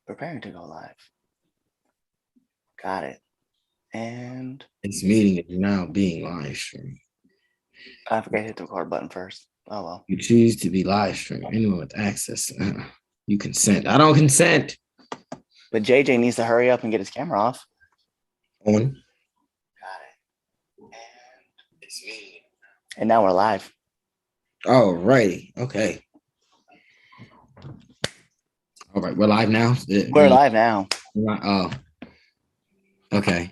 Preparing to go live. Got it. And this meeting is now being live streamed. I forgot to hit the record button first. Oh well. You choose to be live streamed. Anyone with access, you consent. I don't consent. But JJ needs to hurry up and get his camera off. On. Got it. And it's me. And now we're live. All righty. Okay. All right. We're live now. We're live now. Oh. Okay.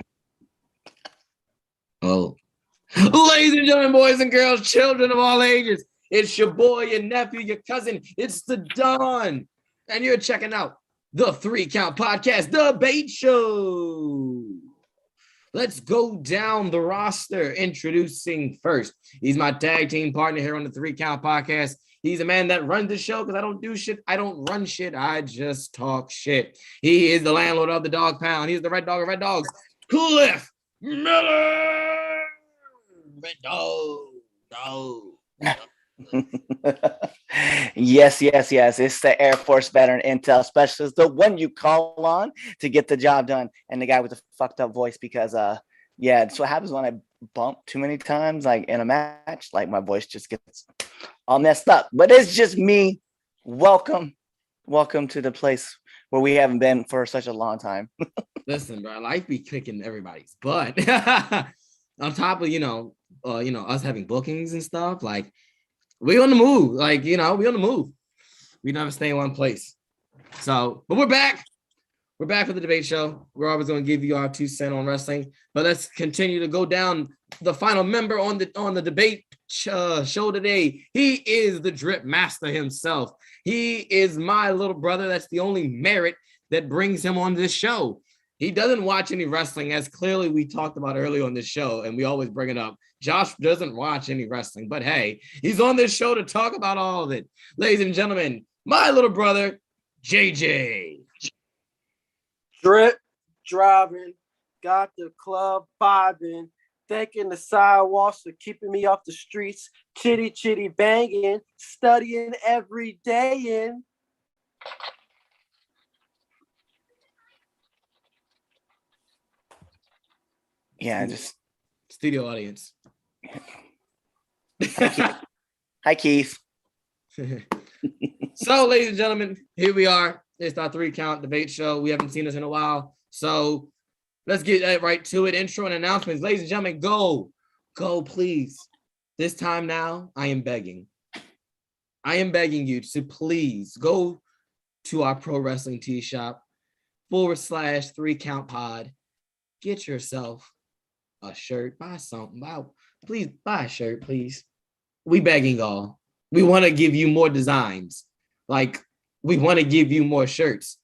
Oh. Ladies and gentlemen, boys and girls, children of all ages, it's your boy, your nephew, your cousin. It's the Don. And you're checking out the 3 Count Podcast Debate Show. Let's go down the roster. Introducing first, he's my tag team partner here on the 3 Count Podcast. He's a man that runs the show because I don't do shit. I don't run shit. I just talk shit. He is the landlord of the Dog Pound. He's the Red Dog of Red Dogs. Cliff Miller. Red Dog. Yes. It's the Air Force veteran intel specialist, the one you call on to get the job done, and the guy with the fucked up voice because that's what happens when I bump too many times, like in a match, like my voice just gets all messed up. But it's just me. Welcome to the place where we haven't been for such a long time. Listen, bro, life be kicking everybody's butt. On top of us having bookings and stuff, like we on the move. Like, we on the move. We never stay in one place. So, but we're back. We're back for the debate show. We're always going to give you our 2 cents on wrestling. But let's continue to go down the final member on the debate show today. He is the drip master himself. He is my little brother. That's the only merit that brings him on this show. He doesn't watch any wrestling, as clearly we talked about earlier on this show, and we always bring it up. Josh doesn't watch any wrestling, but hey, he's on this show to talk about all of it. Ladies and gentlemen, my little brother, JJ. Drip, driving, got the club vibing, thanking the sidewalks for keeping me off the streets, chitty banging, studying every day in. Yeah, just studio audience. Hi, Keith. So, ladies and gentlemen, here we are. It's our 3 Count debate show. We haven't seen this in a while. So let's get right to it. Intro and announcements. Ladies and gentlemen, go, please. This time now, I am begging. You to please go to our pro wrestling tee shop /3 Count Pod. Get yourself a shirt, buy something. Please buy a shirt, please. We begging y'all. We want to give you more designs. Like, we want to give you more shirts,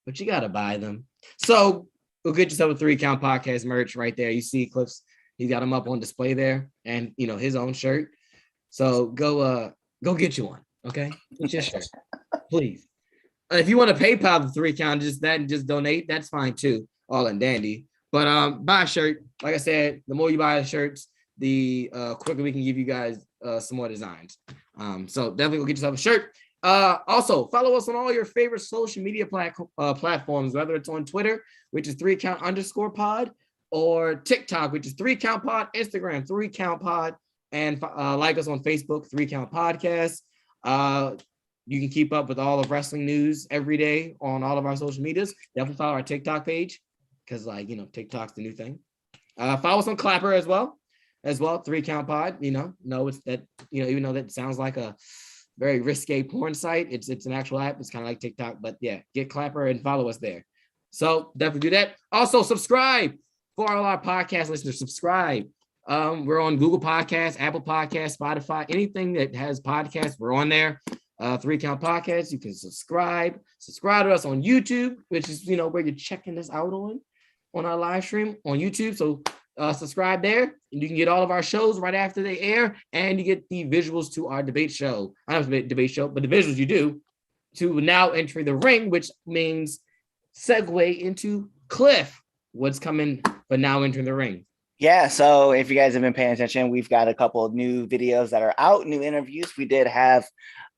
but you got to buy them. So go get yourself a 3 Count Podcast merch right there. You see Cliff's, he's got them up on display there, and his own shirt. So go get you one. Okay. Get your shirt, please. If you want to PayPal the 3 Count, just donate. That's fine too. All in dandy. But buy a shirt. Like I said, the more you buy the shirts, the quicker we can give you guys some more designs. So definitely go get yourself a shirt. Also, follow us on all your favorite social media platforms, whether it's on Twitter, which is 3 Count _pod, or TikTok, which is 3 Count Pod, Instagram, 3 Count Pod, and like us on Facebook, 3 Count Podcast. You can keep up with all of wrestling news every day on all of our social medias. Definitely follow our TikTok page, because TikTok's the new thing. Follow us on Clapper as well, 3 Count Pod. No, it's that, even though that sounds like a very risque porn site, it's an actual app. It's kind of like TikTok, but yeah, get Clapper and follow us there. So definitely do that. Also, subscribe for all our podcast listeners. Subscribe. We're on Google Podcasts, Apple Podcasts, Spotify, anything that has podcasts, we're on there. 3 Count Podcast. You can subscribe to us on YouTube, which is where you're checking us out on our live stream on YouTube. So subscribe there, and you can get all of our shows right after they air, and you get the visuals to our debate show. I don't have a debate show, but the visuals you do to now entering the ring, which means segue into Cliff. What's coming for now entering the ring? Yeah, so if you guys have been paying attention, we've got a couple of new videos that are out, new interviews. We did have,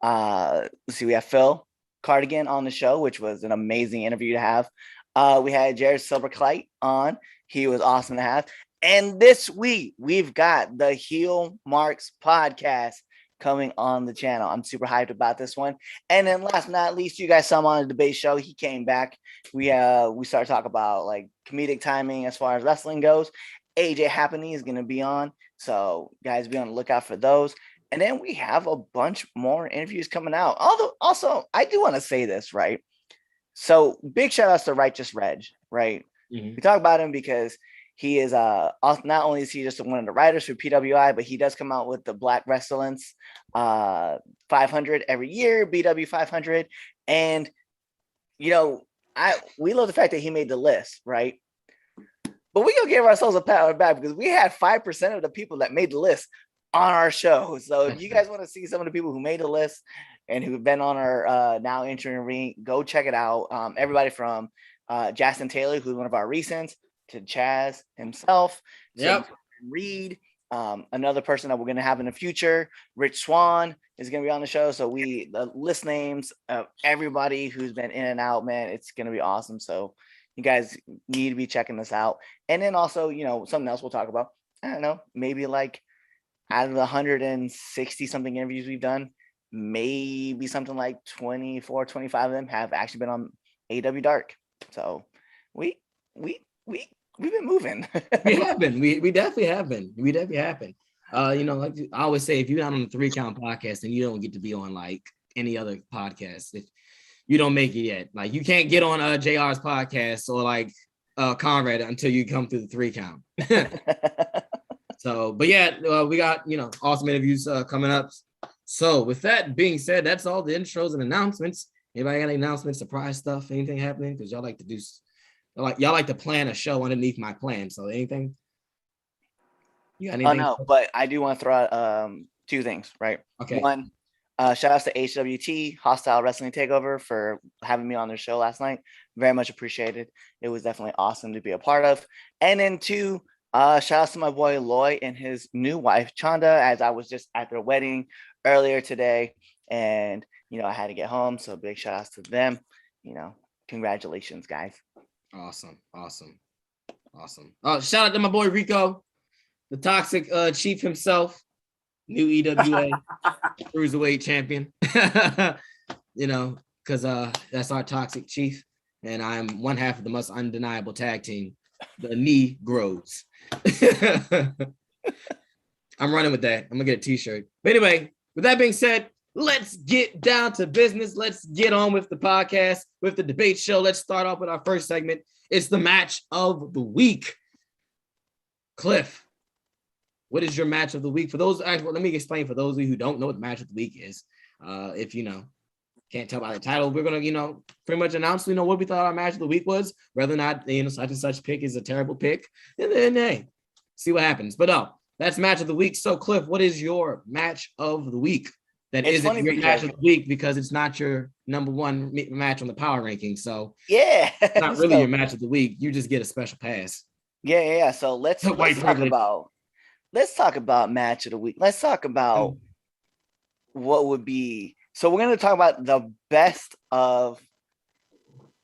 we have Phil Cardigan on the show, which was an amazing interview to have. We had Jared Silverclight on. He was awesome to have. And this week, we've got the Heel Marks podcast coming on the channel. I'm super hyped about this one. And then last but not least, you guys saw him on the debate show. He came back. We started talking about like comedic timing as far as wrestling goes. AJ Happeny is going to be on. So guys, be on the lookout for those. And then we have a bunch more interviews coming out. Although also, I do want to say this, right? So big shout outs to Righteous Reg, right? We talk about him because he is not only is he just one of the writers for PWI, but he does come out with the Black Wrestlers 500 every year, BW 500. And we love the fact that he made the list, right? But we gonna give ourselves a pat on the back because we had 5% of the people that made the list on our show. So if you guys want to see some of the people who made the list and who've been on our now entering ring, go check it out. Everybody from Justin Taylor, who's one of our recents, to Chaz himself, Reed, another person that we're going to have in the future, Rich Swan is going to be on the show. So the list names of everybody who's been in and out, man, it's going to be awesome. So you guys need to be checking this out. And then also, something else we'll talk about. I don't know, maybe like out of the 160 something interviews we've done, maybe something like 24, 25 of them have actually been on AW Dark. So we've been moving. We have been. We definitely have been. We definitely have been. Like I always say, if you're not on the 3 Count podcast, then you don't get to be on like any other podcast. If you don't make it yet, like you can't get on JR's podcast or like Conrad until you come through the 3 Count. So, but yeah, we got awesome interviews coming up. So with that being said, that's all the intros and announcements. Anybody got any announcements, surprise stuff, anything happening? Because y'all like to do. Y'all like to plan a show underneath my plan. So anything? You got anything? Oh no, but I do want to throw out 2 things, right? Okay. One, shout outs to HWT, Hostile Wrestling Takeover, for having me on their show last night. Very much appreciated. It was definitely awesome to be a part of. And then 2, shout outs to my boy Loy and his new wife Chanda, as I was just at their wedding earlier today, and I had to get home. So big shout outs to them. Congratulations, guys. Awesome. Shout out to my boy Rico, the Toxic Chief himself, new EWA Cruiserweight champion. Because that's our Toxic Chief, and I'm one half of the most undeniable tag team, the Negroes. I'm running with that. I'm gonna get a t-shirt. But anyway, with that being said, let's get down to business. Let's get on with the podcast, with the debate show. Let's start off with our first segment. It's the match of the week. Cliff, what is your match of the week? Let me explain for those of you who don't know what the match of the week is. If can't tell by the title, we're gonna pretty much announce what we thought our match of the week was, whether or not such and such pick is a terrible pick, and then hey, see what happens. But that's match of the week. So Cliff, what is your match of the week? That isn't your match of the week because it's not your number 1 match on the power ranking. So yeah, it's not really your match of the week. You just get a special pass. Yeah. So let's talk about match of the week. Let's talk about what would be. So we're going to talk about the best of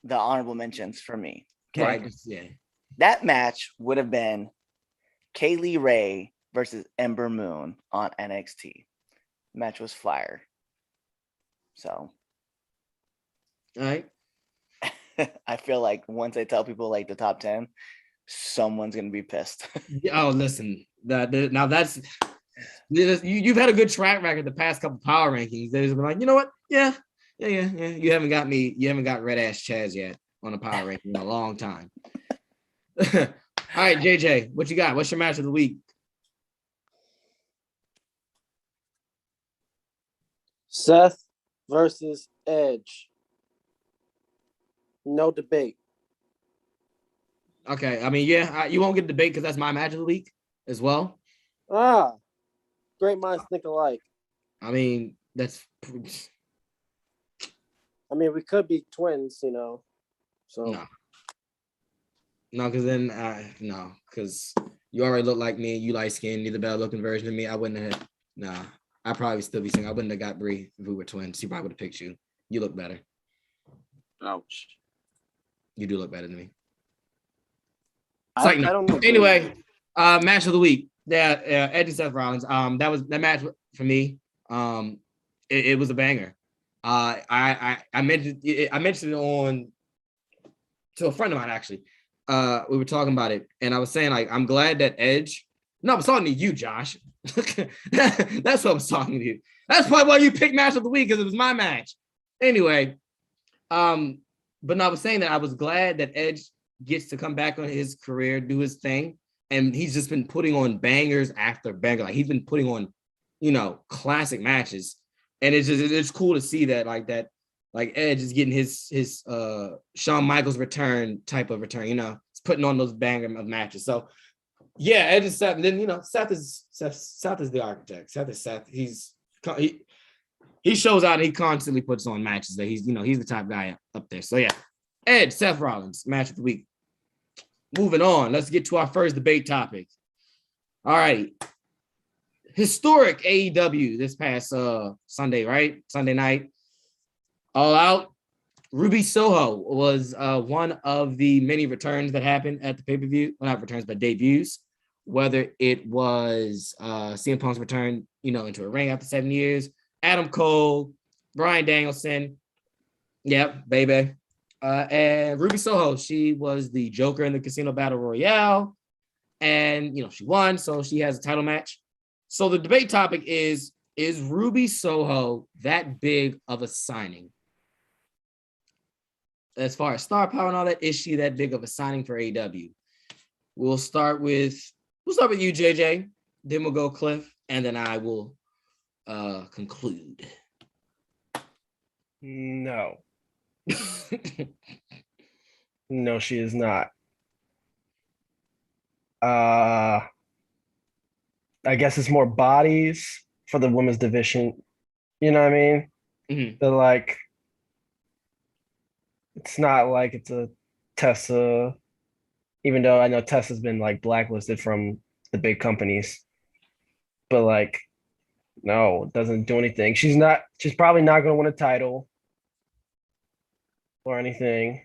the honorable mentions for me. Okay. Right. Yeah. That match would have been Kaylee Ray versus Ember Moon on NXT. Match was fire. So, all right. I feel like once I tell people like the top 10, someone's gonna be pissed. Listen, now that's you've had a good track record the past couple power rankings. They've been like, you know what? Yeah. You haven't got me. You haven't got red ass Chaz yet on a power ranking in a long time. All right, JJ, what you got? What's your match of the week? Seth versus Edge. No debate. Okay, I mean, you won't get a debate because that's my match of the week as well. Great minds think alike. I mean, we could be twins, So no, because then no, because you already look like me. You light skinned, you're the better looking version of me. I wouldn't have. Nah, I'd probably still be saying I wouldn't have got Brie if we were twins. She probably would have picked you. You look better. Ouch. You do look better than me. I don't know. Anyway, match of the week. Yeah, Edge and Seth Rollins. That match for me. It was a banger. I mentioned it on to a friend of mine actually. We were talking about it, and I was saying like I'm glad that Edge. No, I was talking to you, Josh. That's what I was talking to you. That's probably why you picked match of the week because it was my match. Anyway, but no, I was saying that I was glad that Edge gets to come back on his career, do his thing, and he's just been putting on bangers after banger. Like he's been putting on, classic matches, and it's cool to see that like Edge is getting his Shawn Michaels return type of return. It's putting on those banger of matches. So yeah, Edge is Seth, and then Seth is the architect. Seth is Seth. He shows out and he constantly puts on matches that he's the top guy up there. So yeah, Edge, Seth Rollins, match of the week. Moving on, let's get to our first debate topic. All right. Historic AEW this past Sunday, right? Sunday night. All Out. Ruby Soho was one of the many returns that happened at the pay-per-view. Well, not returns, but debuts. Whether it was CM Punk's return, into a ring after 7 years, Adam Cole, Bryan Danielson, yep, baby. And Ruby Soho, she was the Joker in the Casino Battle Royale. And, she won, so she has a title match. So the debate topic is Ruby Soho that big of a signing? As far as star power and all that, is she that big of a signing for AEW? We'll start with you, JJ. Then we'll go Cliff, and then I will conclude. No. No, she is not. I guess it's more bodies for the women's division. You know what I mean? Mm-hmm. They're like, it's not like it's a Tessa, even though I know Tessa's been like blacklisted from the big companies. But like, no, it doesn't do anything. She's probably not going to win a title or anything.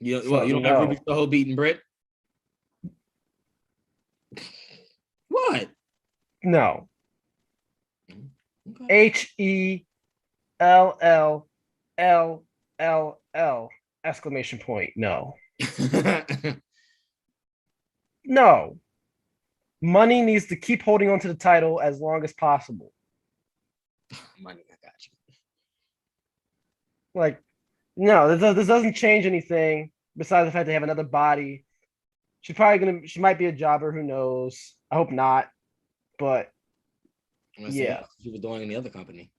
You don't have Ruby Soho beating Britt? What? No. Okay. HELLLLL exclamation point. No. No. Money needs to keep holding on to the title as long as possible. Money, I got you. Like, no, this doesn't change anything besides the fact they have another body. She might be a jobber, who knows? I hope not. But yeah. She was doing in the other company.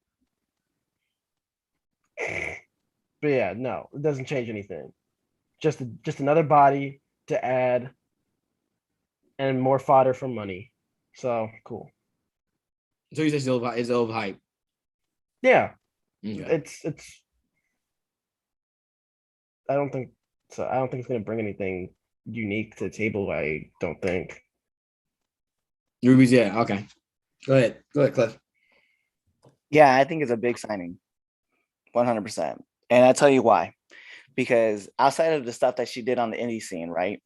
But yeah, no, it doesn't change anything. Just another body to add and more fodder for money. So cool. So you say it's overhyped? Yeah. Okay. It's I don't think so. I don't think it's gonna bring anything unique to the table. I don't think. Ruby's, yeah, okay. Go ahead, Cliff. Yeah, I think it's a big signing, 100%. And I'll tell you why. Because outside of the stuff that she did on the indie scene, right?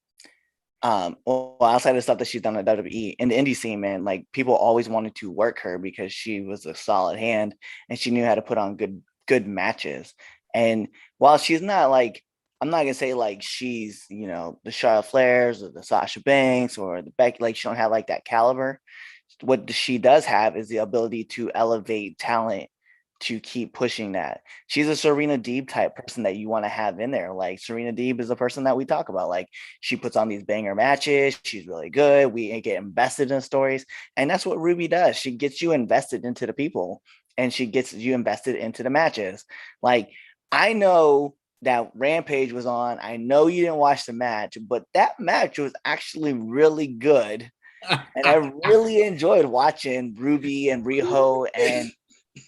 Outside of the stuff that she's done at WWE, in the indie scene, man, like people always wanted to work her because she was a solid hand and she knew how to put on good matches. And while she's not like, I'm not gonna say like she's, the Charlotte Flairs or the Sasha Banks or the Becky, like she don't have like that caliber. What she does have is the ability to elevate talent to keep pushing that. She's a Serena Deeb type person that you want to have in there. Like Serena Deeb is a person that we talk about. Like she puts on these banger matches. She's really good. We get invested in stories. And that's what Ruby does. She gets you invested into the people and she gets you invested into the matches. Like I know that Rampage was on. I know you didn't watch the match, but that match was actually really good. And I really enjoyed watching Ruby and Riho and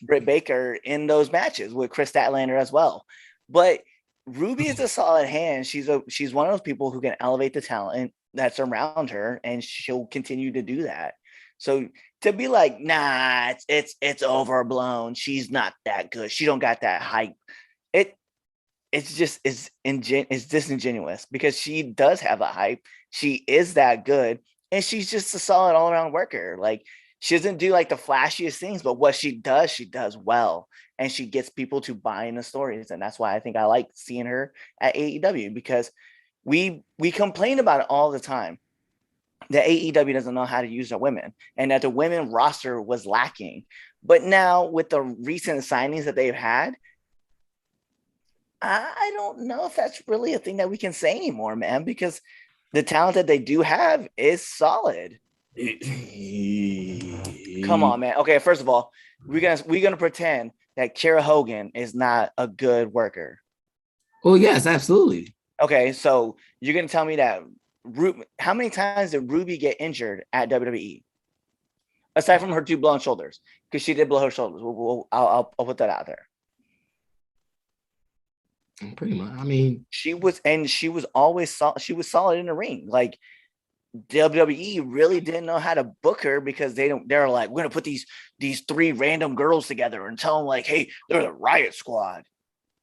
Britt Baker in those matches with Chris Statlander as well. But Ruby is a solid hand. She's one of those people who can elevate the talent that's around her, and she'll continue to do that. So to be like, nah, it's overblown. She's not that good. She don't got that hype. it's just it's disingenuous because she does have a hype. She is that good, and she's just a solid all around worker. Like she doesn't do like the flashiest things, but what she does well, and she gets people to buy in the stories, and that's why I think I like seeing her at AEW because we complain about it all the time that AEW doesn't know how to use their women and that the women roster was lacking. But now with the recent signings that they've had, I don't know if that's really a thing that we can say anymore, man, because the talent that they do have is solid. Come on, man. Okay, first of all, we're gonna pretend that Kara Hogan is not a good worker. Oh yes, absolutely. Okay, so you're gonna tell me that how many times did Ruby get injured at WWE? Aside from her two blown shoulders, because she did blow her shoulders. I'll put that out there. Pretty much. I mean, she was always she was solid in the ring. Like WWE really didn't know how to book her because they're like, we're gonna put these three random girls together and tell them like, hey, they're the Riot Squad,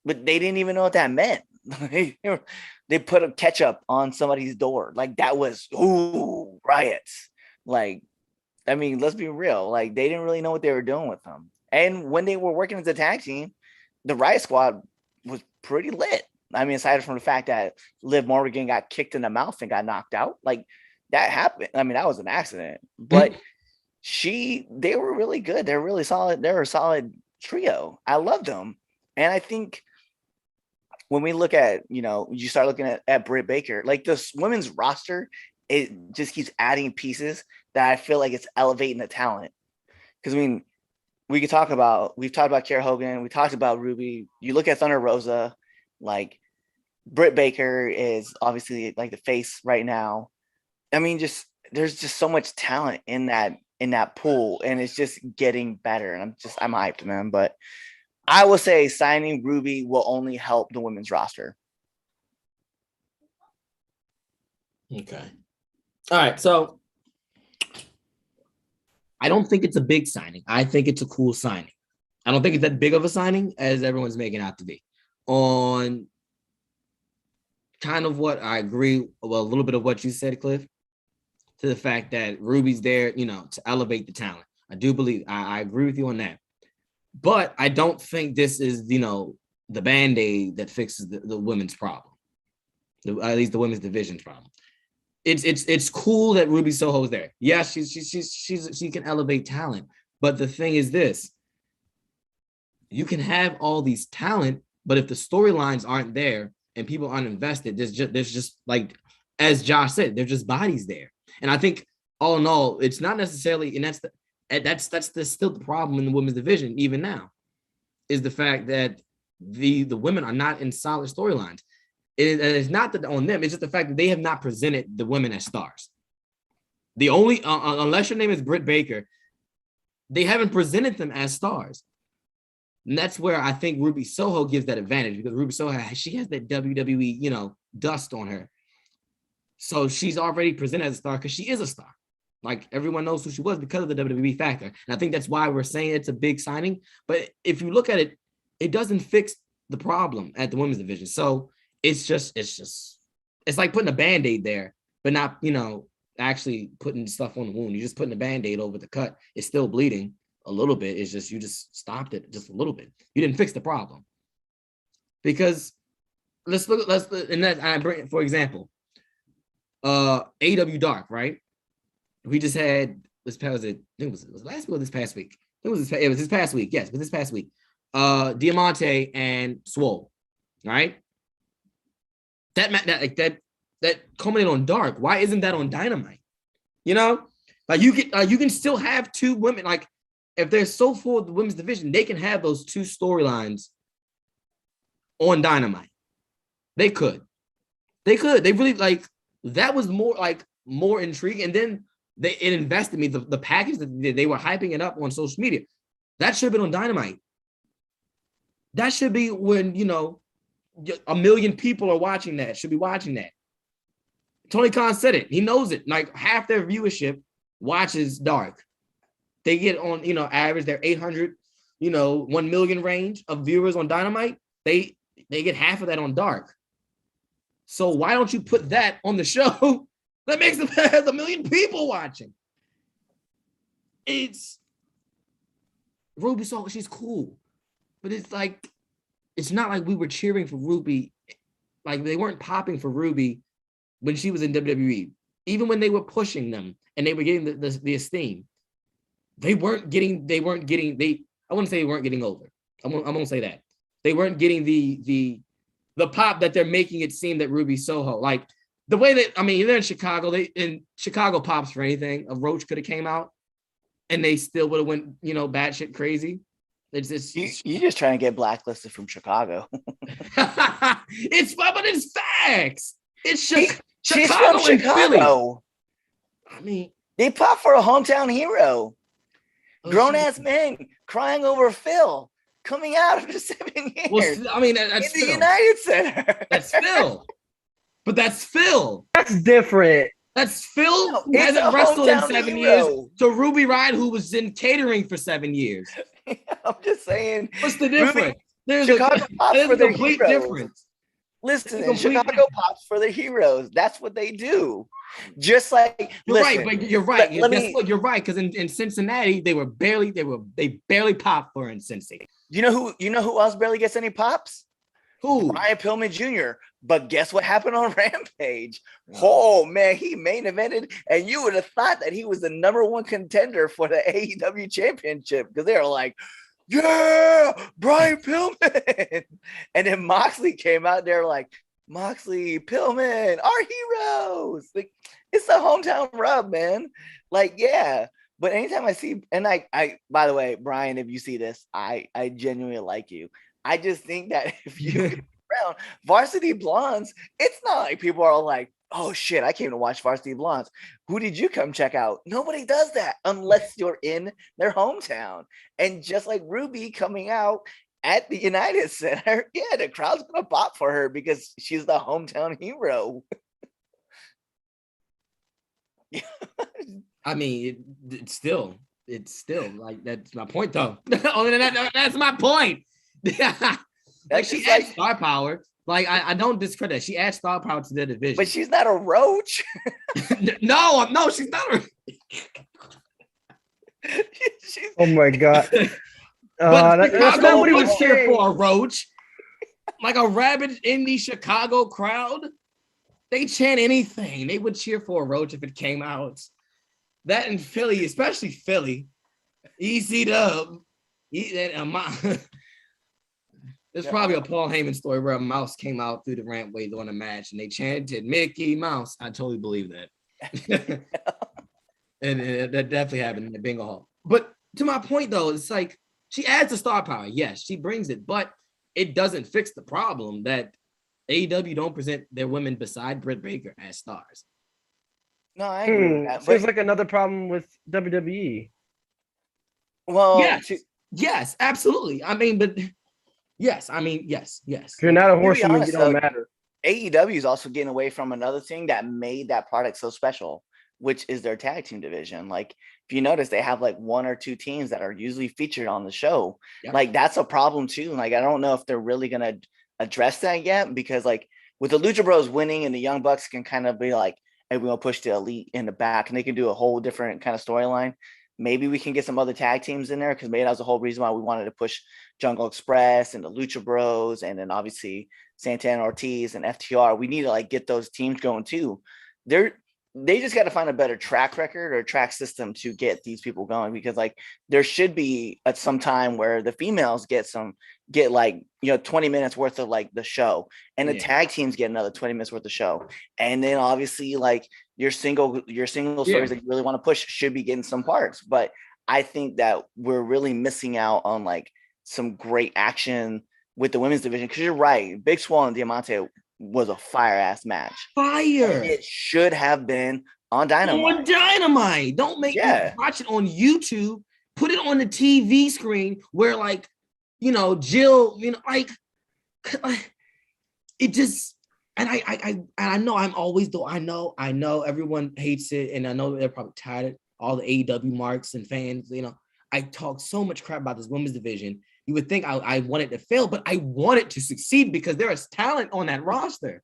but they didn't even know what that meant. They put a ketchup on somebody's door, like that was riots. Like, I mean, let's be real, like they didn't really know what they were doing with them. And when they were working as a tag team, the Riot Squad was pretty lit. I mean, aside from the fact that Liv Morgan got kicked in the mouth and got knocked out, like that happened. I mean, that was an accident, but they were really good. They're really solid. They're a solid trio. I loved them. And I think when we look at, you start looking at Britt Baker, like this women's roster, it just keeps adding pieces that I feel like it's elevating the talent. Because I mean, we've talked about Kara Hogan, we talked about Ruby. You look at Thunder Rosa, like Britt Baker is obviously like the face right now. I mean, there's just so much talent in that pool, and it's just getting better. And I'm hyped, man. But I will say signing Ruby will only help the women's roster. Okay. All right. So I don't think it's a big signing. I think it's a cool signing. I don't think it's that big of a signing as everyone's making out to be. On kind of what I agree, well, a little bit of what you said, Cliff, to the fact that Ruby's there, to elevate the talent. I do believe, I agree with you on that. But I don't think this is, the Band-Aid that fixes the women's problem, at least the women's division's problem. It's cool that Ruby Soho's there. Yeah, she can elevate talent. But the thing is this, you can have all these talent, but if the storylines aren't there and people aren't invested, there's just like, as Josh said, there's just bodies there. And I think all in all, it's not necessarily, and that's still the problem in the women's division, even now, is the fact that the women are not in solid storylines. It's not that on them, it's just the fact that they have not presented the women as stars. The only, unless your name is Britt Baker, they haven't presented them as stars. And that's where I think Ruby Soho gives that advantage, because Ruby Soho, she has that WWE, dust on her. So she's already presented as a star because she is a star. Like everyone knows who she was because of the WWE factor. And I think that's why we're saying it's a big signing. But if you look at it, it doesn't fix the problem at the women's division. So it's like putting a Band-Aid there, but not, actually putting stuff on the wound. You're just putting a Band-Aid over the cut. It's still bleeding a little bit. It's just, you just stopped it just a little bit. You didn't fix the problem. Because and that I bring, for example, AW Dark, right? We just had this past, I think it was last week or this past week. It was this past week. Yes, it was this past week. Diamante and Swole, right? That culminated on Dark. Why isn't that on Dynamite? Like you can still have two women. Like if they're so full of the women's division, they can have those two storylines on Dynamite. They could. They really, like, that was more intriguing. And then it invested me, the package that they were hyping it up on social media. That should have been on Dynamite. That should be when, 1 million people are watching that, should be watching that. Tony Khan said it. He knows it. Like half their viewership watches Dark. They get on, average their 800, 1 million range of viewers on Dynamite. They get half of that on Dark. So why don't you put that on the show that makes it has 1 million people watching? It's Ruby Soho, she's cool. But it's like, it's not like we were cheering for Ruby. Like they weren't popping for Ruby when she was in WWE. Even when they were pushing them and they were getting the esteem, I wouldn't say they weren't getting over. I won't say that. They weren't getting the pop that they're making it seem that Ruby Soho. Like the way that, I mean, they're in Chicago pops for anything. A Roach could have came out and they still would have went, batshit crazy. It's just you just trying to get blacklisted from Chicago. but it's facts. It's She's Chicago from and Philly. Chicago. I mean, they pop for a hometown hero. Grown ass men crying over Phil coming out after 7 years. Well, I mean, that's in Phil. the United Center. That's Phil. But that's Phil. That's different. That's Phil, No, who hasn't it's a wrestled in hometown 7 hero. years, to Ruby Riott, who was in catering for 7 years. I'm just saying. What's the difference? There's Chicago pops for a their complete heroes. difference. Listen, Chicago pops for the heroes. That's what they do. Just like You're right, but you're right. You're right, because in Cincinnati, they barely popped for in Cincy. You know who else barely gets any pops? Who? Brian Pillman Jr. But guess what happened on Rampage? Oh man, he main evented, and you would have thought that he was the #1 contender for the AEW championship because they were like, yeah, Brian Pillman. And then Moxley came out there like, Moxley, Pillman, our heroes. Like, it's the hometown rub, man. Like, yeah. But anytime I see, and I by the way, Brian, if you see this, I genuinely like you. I just think that if you get around Varsity Blondes, it's not like people are like, oh shit, I came to watch Varsity Blondes. Who did you come check out? Nobody does that unless you're in their hometown. And just like Ruby coming out at the United Center, yeah, the crowd's gonna pop for her because she's the hometown hero. I mean, it's still like, that's my point though. That's my point. Like she adds star power. Like I don't discredit that. She adds star power to the division. But she's not a roach. No, she's not. Oh my god. But that's Chicago not what he would was cheer saying. for a Roach. Like a rabid indie Chicago crowd, they chant anything. They would cheer for a Roach if it came out. That in Philly, especially Philly, EC-Dub. There's probably a Paul Heyman story where a mouse came out through the rampway during a match and they chanted Mickey Mouse. I totally believe that. and that definitely happened in the bingo hall. But to my point though, it's like she adds the star power. Yes, she brings it, but it doesn't fix the problem that AEW don't present their women beside Britt Baker as stars. No, I agree with that. Seems like another problem with WWE. Well, yes, absolutely. Yes. If you're not a horsewoman, you don't matter. AEW is also getting away from another thing that made that product so special, which is their tag team division. Like, if you notice, they have like 1 or 2 teams that are usually featured on the show. Yep. Like, that's a problem too. Like, I don't know if they're really going to address that yet, because like with the Lucha Bros winning and the Young Bucks can kind of be like, hey, we're going to push the Elite in the back, and they can do a whole different kind of storyline. Maybe we can get some other tag teams in there, because maybe that was the whole reason why we wanted to push Jungle Express and the Lucha Bros, and then obviously Santana Ortiz and FTR. We need to like get those teams going too. They just got to find a better track record or track system to get these people going, because like there should be at some time where the females get like, 20 minutes worth of like the show, and the tag teams get another 20 minutes worth of show. And then obviously like your single stories that you really want to push should be getting some parts. But I think that we're really missing out on like some great action with the women's division. Because you're right, Big Swole and Diamante was a fire ass match. Fire. It should have been on Dynamite. On Dynamite. Don't make me watch it on YouTube. Put it on the TV screen where like, Jill, like it just, and I know I'm always though. I know everyone hates it, and I know they're probably tired of all the AEW marks and fans. I talk so much crap about this women's division you would think I want it to fail, but I want it to succeed because there is talent on that roster.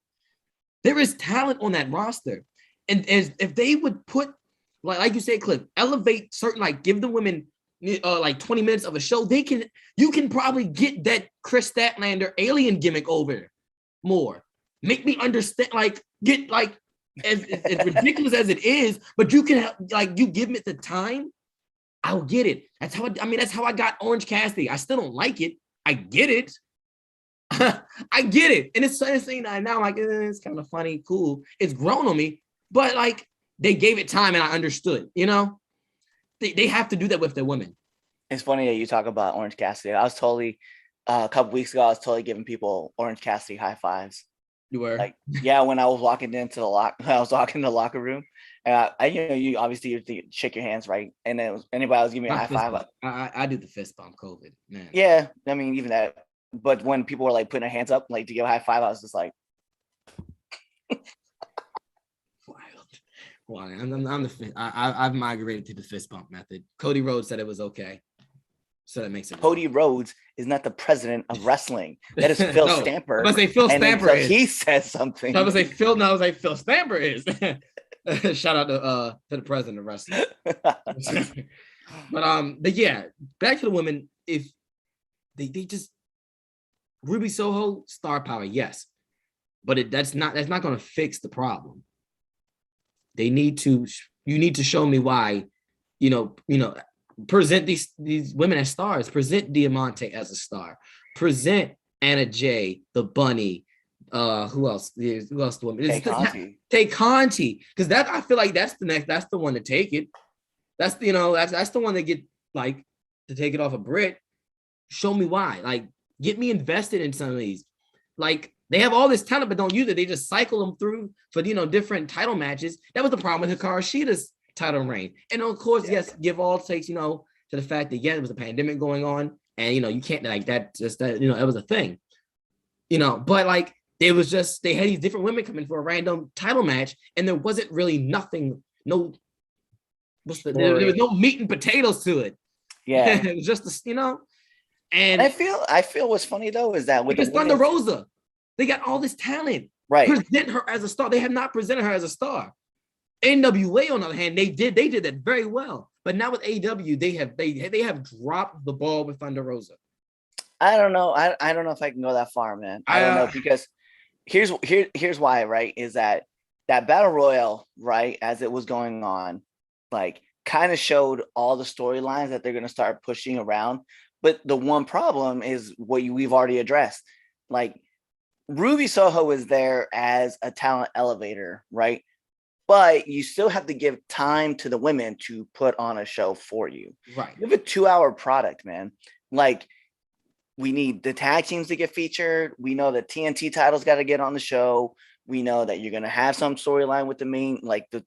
There is talent on that roster. And if they would put, like you said, Cliff, elevate certain, like give the women like 20 minutes of a show, you can probably get that Chris Statlander alien gimmick over more. Make me understand, like get like as ridiculous as it is, but you can like you give me the time, I'll get it. That's how I got Orange Cassidy. I still don't like it. I get it. I get it. And it's saying that now, like, it's kind of funny, cool. It's grown on me, but like they gave it time and I understood, you know? They have to do that with their women. It's funny that you talk about Orange Cassidy. I was totally, a couple weeks ago, I was totally giving people Orange Cassidy high fives. You were? Like, yeah, when I was walking into the locker room, and you obviously you shake your hands, right? And then anybody was giving me a high five. I did the fist bump COVID, man. Yeah, I mean, even that. But when people were like putting their hands up, like to give a high five, I was just like, wild. I've migrated to the fist bump method. Cody Rhodes said it was okay, so that makes it. Cody Rhodes is not the president of wrestling. That is Phil Stamper. I was say Phil Stamper is. He says something. I was say Phil. No, I was like Phil Stamper is. Shout out to the president of wrestling. But yeah, back to the women. If they just Ruby Soho star power, yes, but that's not going to fix the problem. You need to show me why, present these women as stars, present Diamante as a star, present Anna Jay, the Bunny, who else? The woman? Tay Conti, because that I feel like that's the one to take it. That's that's the one that get like to take it off of Britt. Show me why, like get me invested in some of these, like. They have all this talent, but don't use it. They just cycle them through for, different title matches. That was the problem with Hikaru Shida's title reign. And of course, yes, give all takes, to the fact that, there was a pandemic going on and, you can't like that, just that, it was a thing, but like, it was just, they had these different women coming for a random title match and there wasn't really nothing, there was no meat and potatoes to it. Yeah. It was just, and I feel what's funny though, is that with the Thunder Rosa, they got all this talent. Right. Present her as a star. They have not presented her as a star. NWA, on the other hand, they did that very well. But now with AEW, they have dropped the ball with Thunder Rosa. I don't know. I don't know if I can go that far, man. I don't know, because here's why, right? Is that battle royal, right, as it was going on, like kind of showed all the storylines that they're gonna start pushing around. But the one problem is what we've already addressed. Like Ruby Soho is there as a talent elevator, right? But you still have to give time to the women to put on a show for you. Right. You have a 2-hour product, man. Like, we need the tag teams to get featured. We know that TNT titles got to get on the show. We know that you're going to have some storyline with the main, like the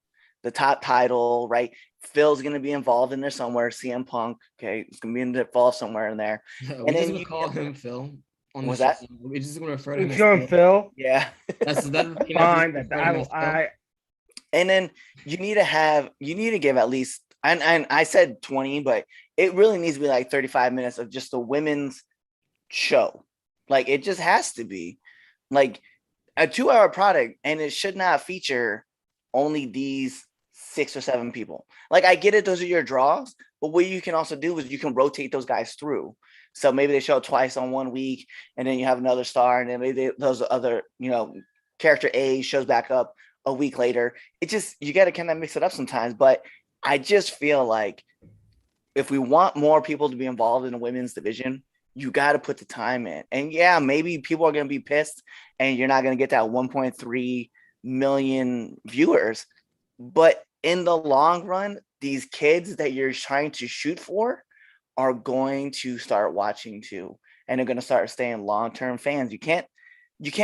top title, right? Phil's going to be involved in there somewhere. CM Punk, okay? It's going to be involved somewhere in there. And then you call him Phil. Was that? We're just going to refer to him as Phil. Yeah. That's fine. And then you need to give at least, and I said 20, but it really needs to be like 35 minutes of just the women's show. Like, it just has to be like a 2-hour product, and it should not feature only these 6 or 7 people. Like, I get it, those are your draws, but what you can also do is you can rotate those guys through. So maybe they show up twice on one week, and then you have another star, and then maybe those other, character A shows back up a week later. It just, you got to kind of mix it up sometimes. But I just feel like if we want more people to be involved in the women's division, you got to put the time in. And yeah, maybe people are going to be pissed and you're not going to get that 1.3 million viewers. But in the long run, these kids that you're trying to shoot for are going to start watching too. And they're going to start staying long-term fans. You can't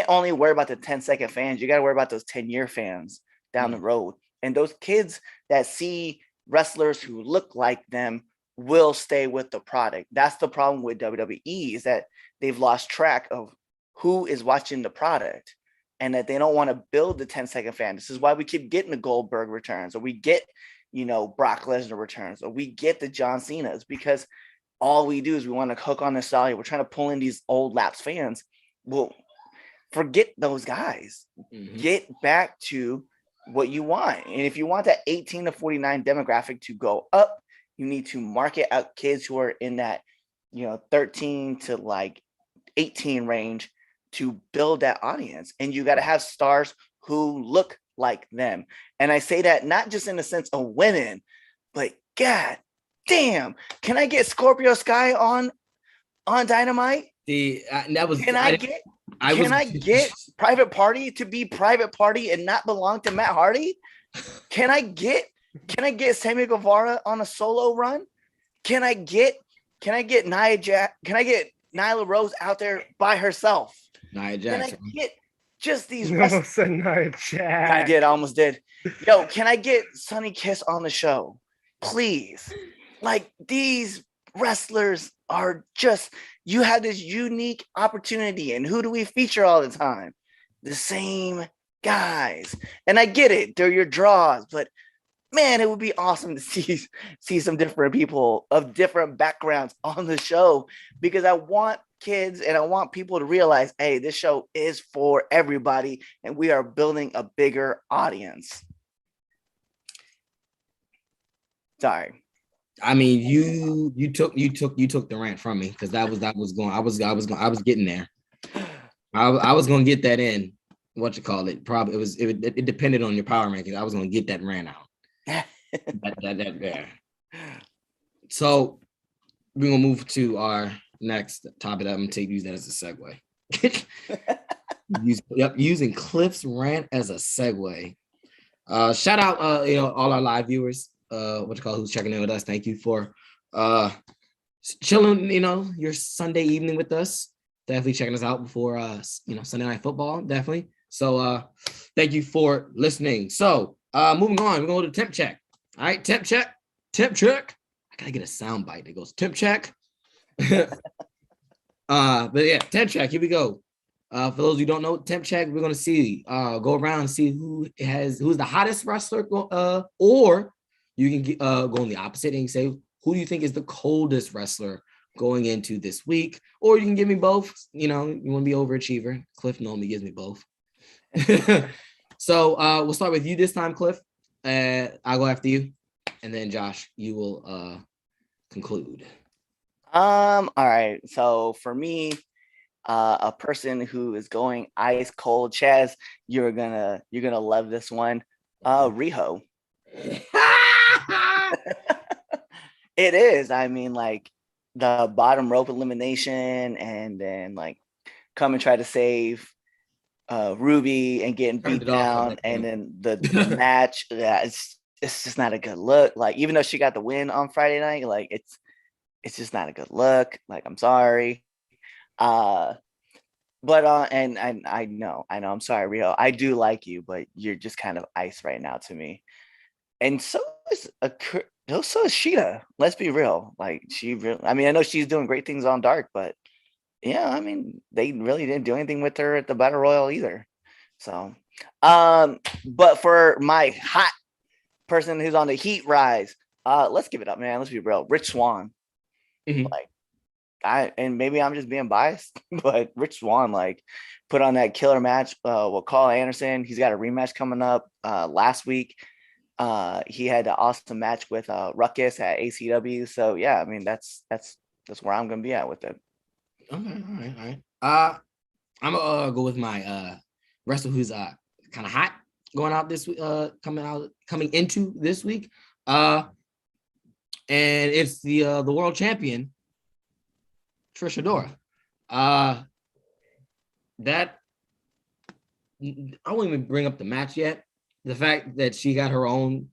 only worry about the 10-second fans. You got to worry about those 10-year fans down the road. And those kids that see wrestlers who look like them will stay with the product. That's the problem with WWE, is that they've lost track of who is watching the product and that they don't want to build the 10-second fan. This is why we keep getting the Goldberg returns, or we get, Brock Lesnar returns, or we get the John Cena's, because all we do is we want to hook on nostalgia. We're trying to pull in these old lapsed fans. Well, forget those guys. Get back to what you want. And if you want that 18 to 49 demographic to go up, you need to market out kids who are in that, 13 to like 18 range to build that audience. And you got to have stars who look like them. And I say that not just in the sense of women, but God damn, can I get Scorpio Sky on Dynamite? That was Can I get Private Party to be Private Party and not belong to Matt Hardy? Can I get Sammy Guevara on a solo run? Can I get Nyla Rose out there by herself? Nia Jackson. Can I get just these No, said Nia Jax. I did, I almost did. Yo, can I get Sonny Kiss on the show? Please. Like, these wrestlers are just, you have this unique opportunity. And who do we feature all the time? The same guys. And I get it, they're your draws, but man, it would be awesome to see some different people of different backgrounds on the show, because I want kids and I want people to realize, hey, this show is for everybody and we are building a bigger audience. Sorry. I mean, you took the rant from me, because I was getting there. I was gonna get that in. What you call it? Probably it depended on your power ranking. I was gonna get that rant out. that. So we're gonna move to our next topic. I'm gonna use that as a segue. Using Cliff's rant as a segue. Shout out, all our live viewers. Who's checking in with us. Thank you for chilling, your Sunday evening with us. Definitely checking us out before Sunday Night Football. Definitely. So thank you for listening. So moving on, we're going to temp check. All right, temp check. I gotta get a sound bite that goes temp check. But yeah, temp check. Here we go. For those who don't know, temp check, we're gonna see go around and see who's the hottest wrestler, or you can go on the opposite and say, who do you think is the coldest wrestler going into this week? Or you can give me both. You want to be overachiever. Cliff normally gives me both. So we'll start with you this time, Cliff. I'll go after you. And then Josh, you will conclude. All right. So for me, a person who is going ice cold, Chaz, you're gonna love this one. Riho. It is. I mean, like, the bottom rope elimination, and then like come and try to save Ruby and getting beat down, and then the match. Yeah, it's just not a good look. Like, even though she got the win on Friday night, like it's just not a good look. Like, I'm sorry. But and I know, I'm sorry, Rio. I do like you, but you're just kind of ice right now to me. And so is Sheeta. Let's be real. Like, I mean, I know she's doing great things on Dark, but yeah, I mean, they really didn't do anything with her at the Battle Royal either. So, but for my hot person who's on the heat rise, let's give it up, man. Let's be real. Rich Swann. Mm-hmm. Like, and maybe I'm just being biased, but Rich Swann, like, put on that killer match with Carl Anderson. He's got a rematch coming up last week. He had an awesome match with Ruckus at ACW. So yeah, I mean, that's where I'm gonna be at with it. Okay, all right. I'm gonna go with my wrestler who's kind of hot going out this week, coming into this week. And it's the world champion, Trish Adora. That I won't even bring up the match yet. The fact that she got her own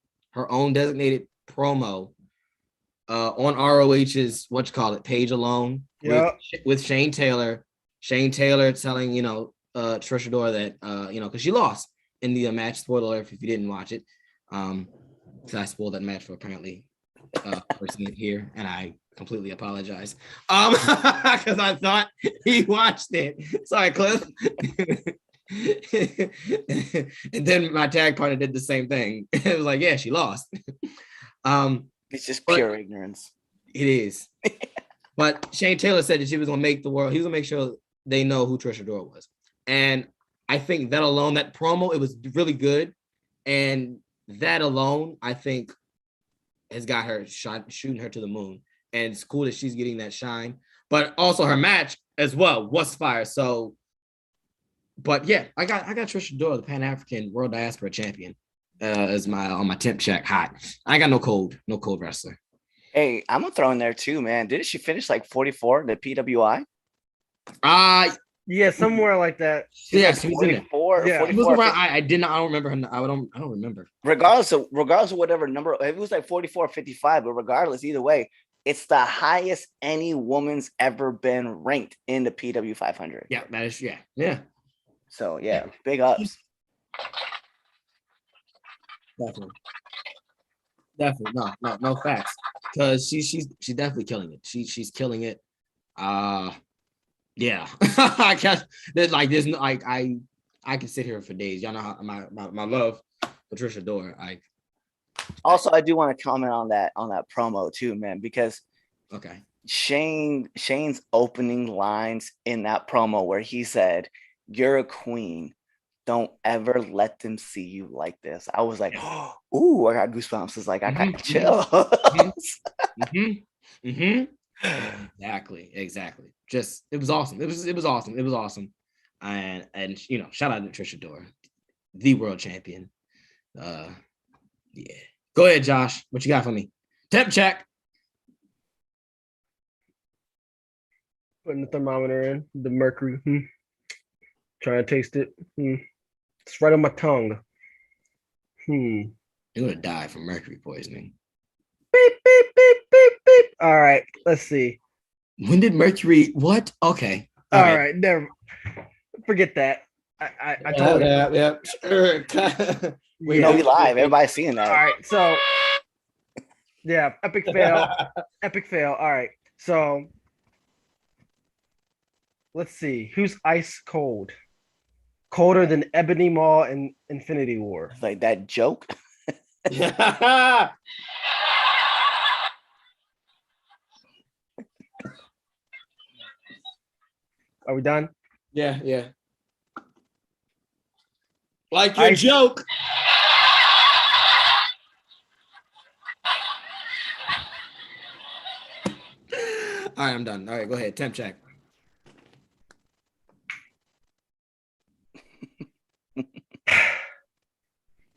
designated promo on ROH's page alone, with Shane Taylor. Shane Taylor telling Trish Adora that because she lost in the match. Spoiler alert if you didn't watch it. Because I spoiled that match for apparently person here, and I completely apologize. Because I thought he watched it. Sorry, Cliff. And then my tag partner did the same thing. It was like, yeah, she lost. It's just pure ignorance. It is. But Shane Taylor said that she was gonna make the world. He was gonna make sure they know who Trisha Dora was, and I think that alone, that promo, it was really good, and that alone, I think, has got her shooting her to the moon. And it's cool that she's getting that shine, but also her match as well was fire. So, but yeah, I got Trisha Dora, the Pan African World Diaspora Champion, as my temp check hot. I got no cold wrestler. Hey, I'm gonna throw in there too, man. Didn't she finish like 44 in the PWI? Yeah, somewhere like that. Yeah, she was in it. 44. Yeah. 44. I did not. I don't remember her. I don't remember. Regardless of whatever number, it was like 44 or 55, but regardless, either way, it's the highest any woman's ever been ranked in the PW 500. Yeah, that is. Yeah. So yeah, big ups. Definitely. No facts. Because she's definitely killing it. She's killing it. Yeah. I guess there's no I can sit here for days. Y'all know how my love for Trisha Dora. Also, I do want to comment on that promo too, man, because okay. Shane's opening lines in that promo where he said, "You're a queen. Don't ever let them see you like this." I was like, oh, ooh, I got goosebumps. It's like I got chill. Exactly. Just it was awesome. It was awesome. And shout out to Trisha Dora, the world champion. Yeah. Go ahead, Josh. What you got for me? Temp check. Putting the thermometer in, the mercury. Trying to taste it. It's right on my tongue. You're gonna die from mercury poisoning. Beep, beep, beep, beep, beep. All right, let's see. When did mercury? What? Okay. All right, never. Forget that. I told you. Yeah. Sure. We live. Everybody's seeing that. All right, so yeah, epic fail. All right, so let's see. Who's ice cold? Colder than Ebony Maw and Infinity War. Like that joke. Are we done? Yeah. Like your joke. All right, I'm done. All right, go ahead. Temp check.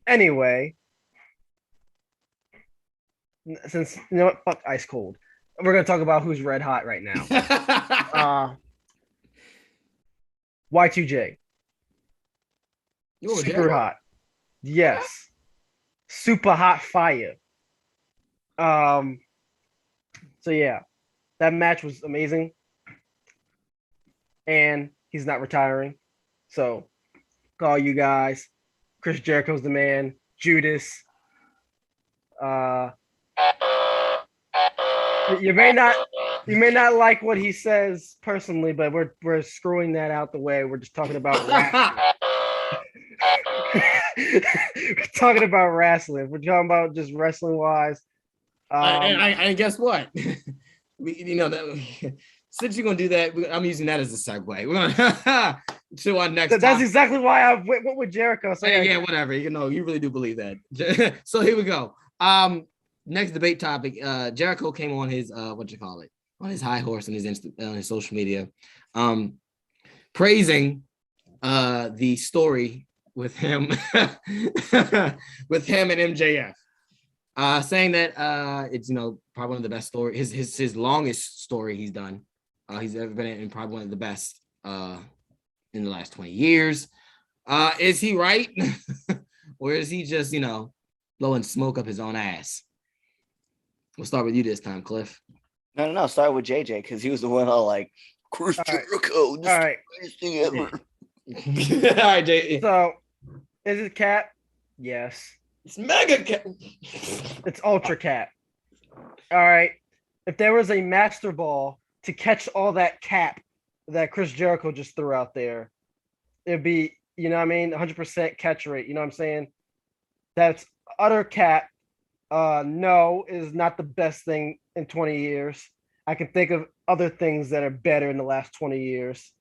Anyway, since you know what, fuck ice cold. We're gonna talk about who's red hot right now. Y2J. Super hot. Yes. Super hot fire. So yeah, that match was amazing. And he's not retiring. So call you guys. Chris Jericho's the man. Judas. You may not like what he says personally, but we're screwing that out the way. We're just talking about wrestling. We're talking about wrestling. We're talking about just wrestling wise. And guess what? Since you're gonna do that, I'm using that as a segue. We're gonna to our next. That's exactly why I went with Jericho. So yeah, whatever. You really do believe that. So here we go. Next debate topic. Jericho came on his on his high horse on his social media, praising the story with him and MJF. Saying that it's probably one of the best stories, his longest story he's done. He's ever been in, probably one of the best in the last 20 years. Is he right? Or is he just, blowing smoke up his own ass? We'll start with you this time, Cliff. No. Start with JJ because he was the one all like, Chris Jericho, this is the greatest thing ever. All right, Jay. So, is it cap? Yes. It's mega cap. It's ultra cap. All right. If there was a master ball to catch all that cap that Chris Jericho just threw out there, it'd be, 100% catch rate. You know what I'm saying? That's utter cap. No is not the best thing in 20 years. I can think of other things that are better in the last 20 years.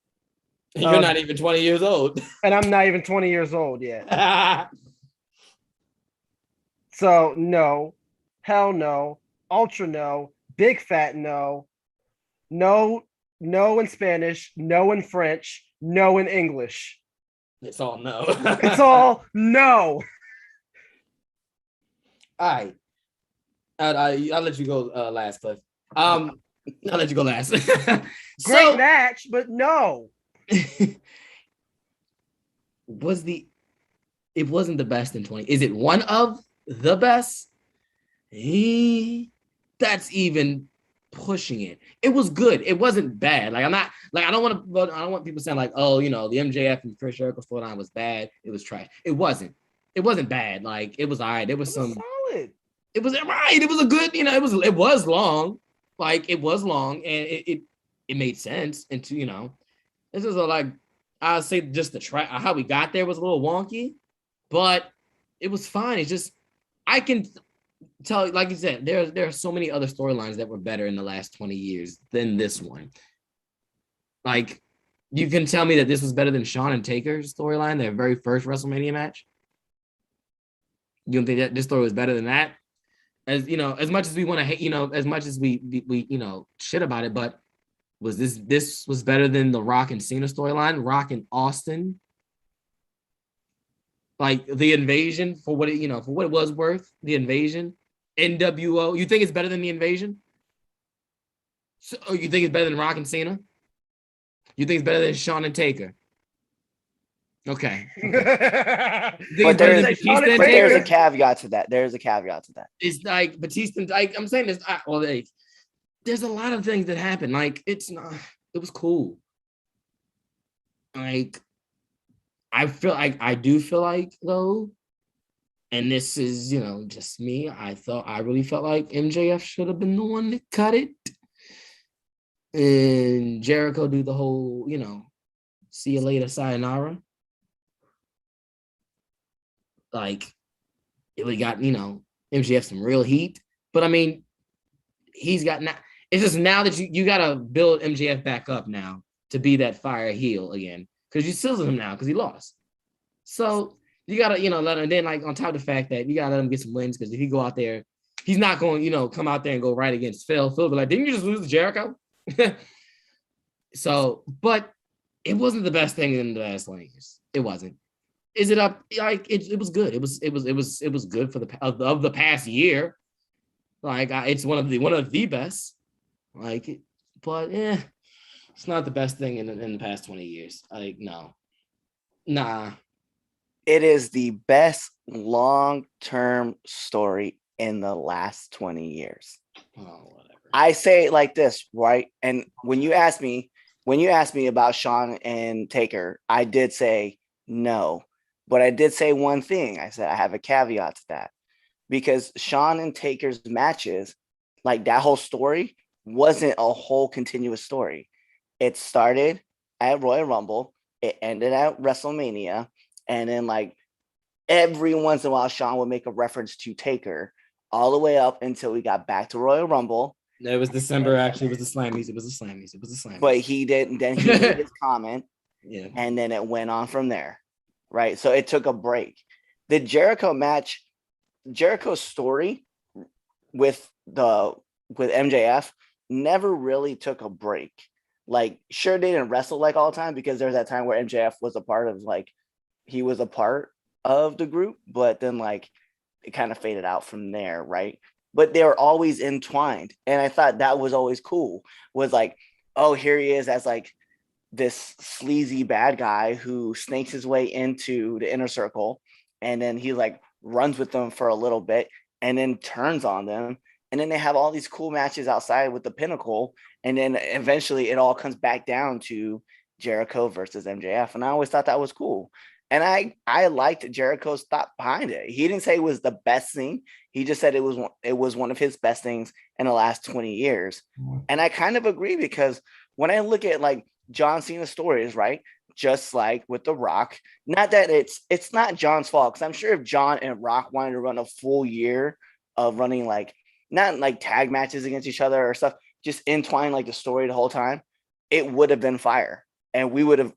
You're not even 20 years old. And I'm not even 20 years old yet. So no, hell no, ultra no, big fat no, no, no in Spanish, no in French, no in English. It's all no. It's all no. All right. I'll let you go last, Cliff. I'll let you go last. Great match, but no. It wasn't the best in 20. Is it one of the best? That's even pushing it. It was good. It wasn't bad. Like, I'm not like, I don't want people saying like, oh, you know, the MJF and Chris Jericho storyline was bad. It was trash. It wasn't bad. Like, it was all right. It was solid. It was right. It was a good, you know, it was long. Like, it was long, and it made sense. And to, you know, this is like, I'll say just the track, how we got there was a little wonky, but it was fine. It's just, I can tell, like you said, there are so many other storylines that were better in the last 20 years than this one. Like, you can tell me that this was better than Shawn and Taker's storyline, their very first WrestleMania match? You don't think that this story was better than that? As you know, as much as we want to hate, you know, as much as we you know, shit about it, but was this was better than the Rock and Cena storyline, Rock and Austin? Like, the invasion, for what it, you know, for what it was worth, the invasion, NWO. You think it's better than the invasion? So, you think it's better than Rock and Cena? You think it's better than Shawn and Taker? Okay. But there's a caveat to that. There's a caveat to that. It's like Batista. Like, I'm saying this. Well, there's a lot of things that happen. Like, it's not. It was cool. Like, I do feel like, though, and this is, you know, just me, I really felt like MJF should have been the one that cut it, and Jericho do the whole, you know, see you later, sayonara. Like, we got, you know, MJF some real heat, but I mean, he's got now. It's just now that you gotta build MJF back up now to be that fire heel again, because you sizzle him now because he lost. So you gotta, you know, let him. And then, like, on top of the fact that you gotta let him get some wins, because if he go out there, he's not going, you know, come out there and go right against Phil. Phil be like, didn't you just lose to Jericho? So, but it wasn't the best thing in the last 20 years. It wasn't. Is it up? Like, it was good. It was good for the past year. Like, it's one of the best. Like, but it's not the best thing in the past 20 years. Like, no, nah. It is the best long-term story in the last 20 years. Oh, whatever. I say it like this, right? And when you asked me about Shawn and Taker, I did say no. But I did say one thing. I said I have a caveat to that, because Shawn and Taker's matches, like, that whole story wasn't a whole continuous story. It started at Royal Rumble, it ended at WrestleMania, and then, like, every once in a while, Shawn would make a reference to Taker all the way up until we got back to Royal Rumble. No, it was December. Actually, it was the Slammies. It was the Slammies. But he didn't. Then he made his comment, yeah, and then it went on from there. Right. So it took a break. The Jericho match, Jericho's story with MJF never really took a break. Like, sure, they didn't wrestle like all the time, because there's that time where MJF was a part of, like, he was a part of the group, but then, like, it kind of faded out from there. Right. But they were always entwined. And I thought that was always cool, was like, oh, here he is as, like, this sleazy bad guy who snakes his way into the inner circle, and then he, like, runs with them for a little bit and then turns on them, and then they have all these cool matches outside with the Pinnacle, and then eventually it all comes back down to Jericho versus MJF. And I always thought that was cool, and I liked Jericho's thought behind it. He didn't say it was the best thing, he just said it was one of his best things in the last 20 years. And I kind of agree, because when I look at, like, John Cena's stories, right? Just like with The Rock, not that it's not John's fault, because I'm sure if John and Rock wanted to run a full year of running, like, not like tag matches against each other or stuff, just entwine like the story the whole time, it would have been fire. And we would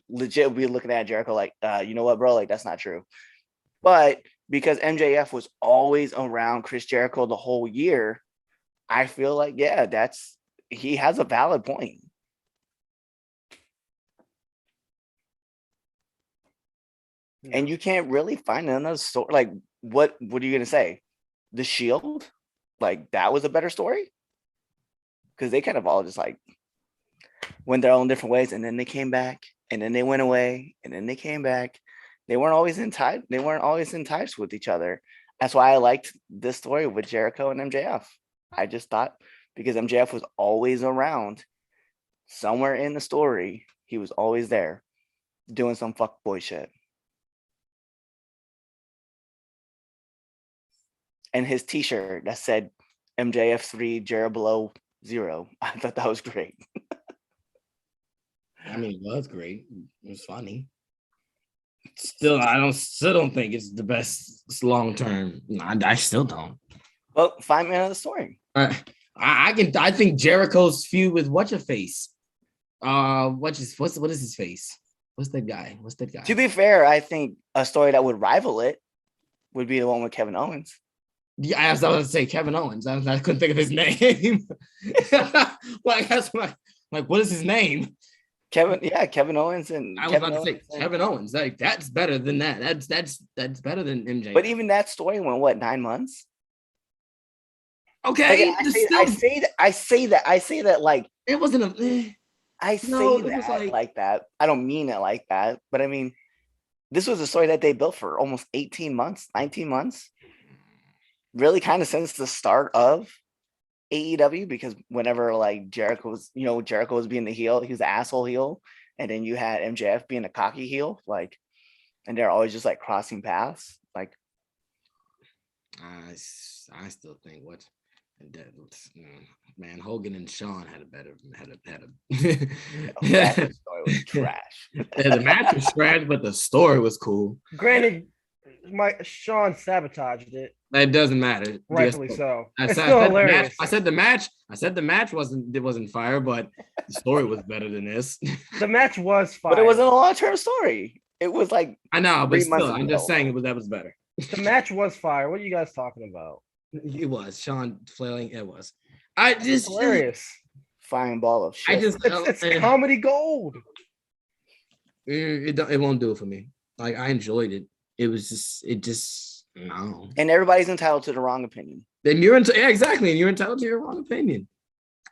legit be looking at Jericho like, you know what, bro? Like, that's not true. But because MJF was always around Chris Jericho the whole year, I feel like, yeah, he has a valid point. And you can't really find another story. Like, what are you gonna say? The Shield? Like, that was a better story? Because they kind of all just like went their own different ways, and then they came back, and then they went away, and then they came back. They weren't always in touch with each other. That's why I liked this story with Jericho and MJF. I just thought because MJF was always around somewhere in the story, he was always there doing some fuckboy shit. And his t-shirt that said MJF3 Jera below 0. I thought that was great. I mean, it was great. It was funny. Still, I still don't think it's the best long term. I still don't. Well, 5 minutes of the story. I think Jericho's feud with what's your face? What is his face? What's that guy? To be fair, I think a story that would rival it would be the one with Kevin Owens. Yeah, I was about to say Kevin Owens. I couldn't think of his name. Well, I guess what is his name? Kevin Owens and I was about to say Kevin Owens. Like, that's better than that. That's better than MJ. But even that story went what, 9 months? Okay, like, I say that like it wasn't a. I say that like that. I don't mean it like that, but I mean, this was a story that they built for almost 18 months, 19 months. Really, kind of since the start of AEW, because whenever like Jericho was being the heel, he was the asshole heel, and then you had MJF being a cocky heel, like, and they're always just like crossing paths. Like, I still think man, Hogan and Shawn had that story was trash. The match was trash, but the story was cool. Granted, Shawn sabotaged it. It doesn't matter. Rightfully so. It's still hilarious. I said the match wasn't fire, but the story was better than this. The match was fire. But it wasn't a long-term story. It was like, I know, but still, I'm just saying that was better. The match was fire. What are you guys talking about? It was Shawn flailing. It was. I just hilarious. Fine ball of shit. It's comedy gold. It won't do it for me. Like, I enjoyed it. It just no. And everybody's entitled to the wrong opinion. Then exactly, and you're entitled to your wrong opinion,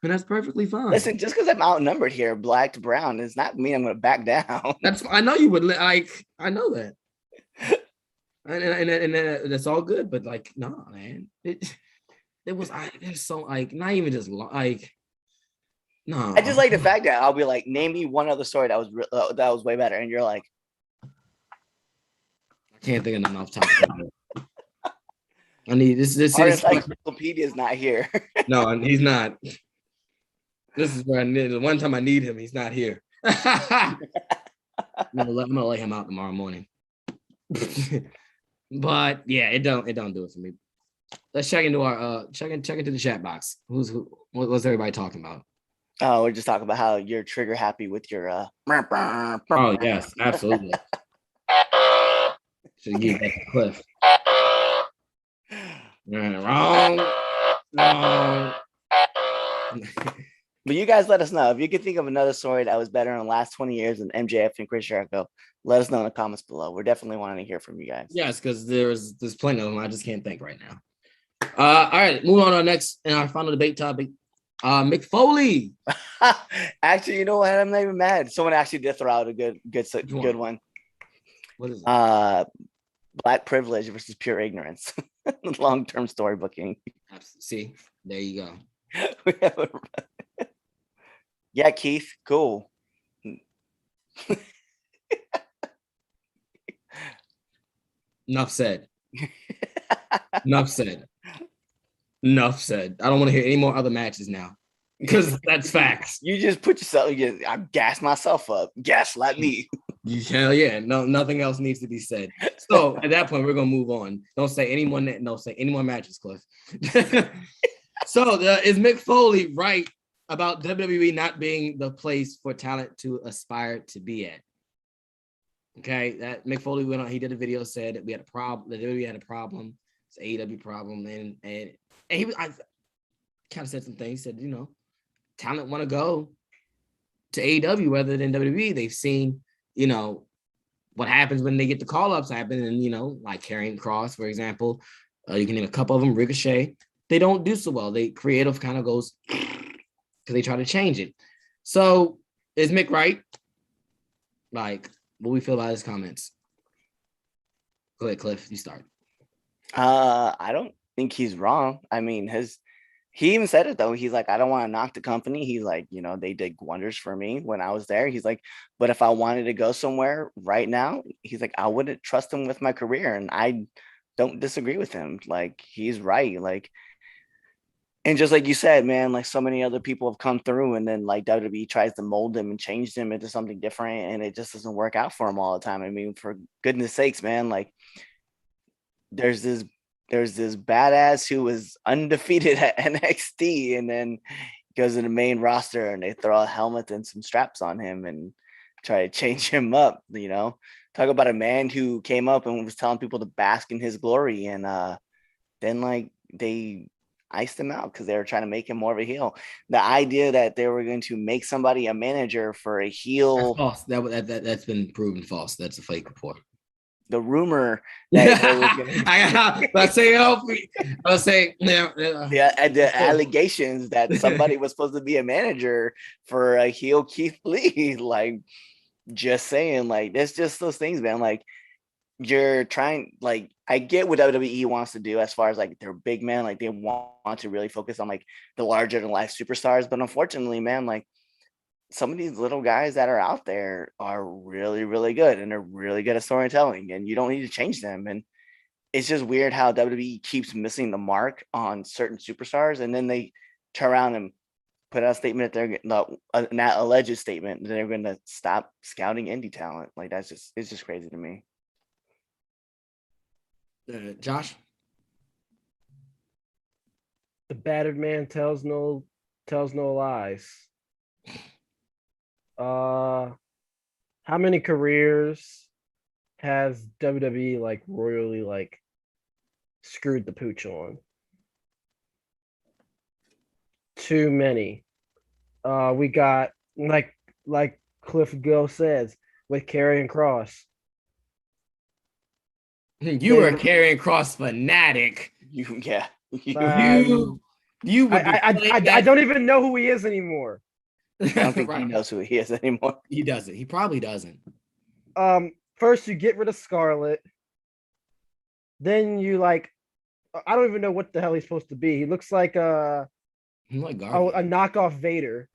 and that's perfectly fine. Listen, just because I'm outnumbered here, black to brown, does not mean I'm going to back down. I know you would like. I know that, and that's all good. But like, no, man, it was. It's so like not even just like. No, I just like the fact that I'll be like, name me one other story that was way better, and you're like, I can't think of nothing off the top of my head. I need this. Our encyclopedia is not here. No, and he's not. This is where I need. The one time I need him, he's not here. I'm gonna lay him out tomorrow morning. But yeah, it don't do it for me. Let's check into our check into the chat box. What's everybody talking about? Oh, we're just talking about how you're trigger happy with your Oh yes, absolutely. Should give that to Cliff. Wrong. But you guys let us know if you could think of another story that was better in the last 20 years than MJF and Chris Jericho. Let us know in the comments below. We're definitely wanting to hear from you guys. Yes, because there's plenty of them. I just can't think right now. All right, move on to our next and our final debate topic. Mick Foley. Actually, you know what? I'm not even mad. Someone actually did throw out a good one. What is it? Black privilege versus pure ignorance. Long-term storybooking. See, there you go. Yeah, Keith, cool. Enough said. Enough said. Enough said. I don't want to hear any more other matches now because that's facts. You just put yourself. I gassed myself up. Gaslight me. Hell yeah. No, nothing else needs to be said. So at that point, we're gonna move on. Don't say any more matches, Cliff. So is Mick Foley right about WWE not being the place for talent to aspire to be at? Okay, that Mick Foley went on. He did a video, said that we had a problem. That WWE had a problem. It's an AEW problem, and he was. I kind of said some things. He said, talent want to go to AEW rather than WWE. They've seen, what happens when they get the call ups happen, and like Karrion Kross, for example. You can name a couple of them. Ricochet. They don't do so well. They creative kind of goes because they try to change it. So is Mick right? Like, what do we feel about his comments? Go ahead, Cliff. You start. I don't think he's wrong. I mean, he even said it though. He's like, I don't want to knock the company. He's like, they did wonders for me when I was there. He's like, but if I wanted to go somewhere right now, he's like, I wouldn't trust him with my career. And I don't disagree with him. Like, he's right. Like, and just like you said, man, like so many other people have come through, and then like WWE tries to mold them and change them into something different, and it just doesn't work out for them all the time. I mean, for goodness sakes, man, like there's this badass who was undefeated at NXT, and then goes to the main roster, and they throw a helmet and some straps on him and try to change him up. Talk about a man who came up and was telling people to bask in his glory, and then like they iced him out because they were trying to make him more of a heel. The idea that they were going to make somebody a manager for a heel, that's false. That's been proven false. That's a fake report. The rumor that they were going I was saying, the allegations that somebody was supposed to be a manager for a heel Keith Lee, like just saying, like there's just those things, man. Like you're trying, like I get what WWE wants to do as far as like they're big, man, like they want to really focus on like the larger than life superstars, but unfortunately, man, like some of these little guys that are out there are really, really good, and they're really good at storytelling, and you don't need to change them. And it's just weird how WWE keeps missing the mark on certain superstars, and then they turn around and put out a statement that they're an alleged statement that they're going to stop scouting indie talent. Like it's just crazy to me. Josh, The battered man tells no lies. How many careers has WWE like royally like screwed the pooch on? Too many. We got like Cliff Gill says with Karrion Kross. you were a Karrion Kross fanatic. You would I don't even know who he is anymore. I don't think he knows who he is anymore. He doesn't. He probably doesn't. First you get rid of Scarlett. Then you like, I don't even know what the hell he's supposed to be. He looks like a knockoff Vader.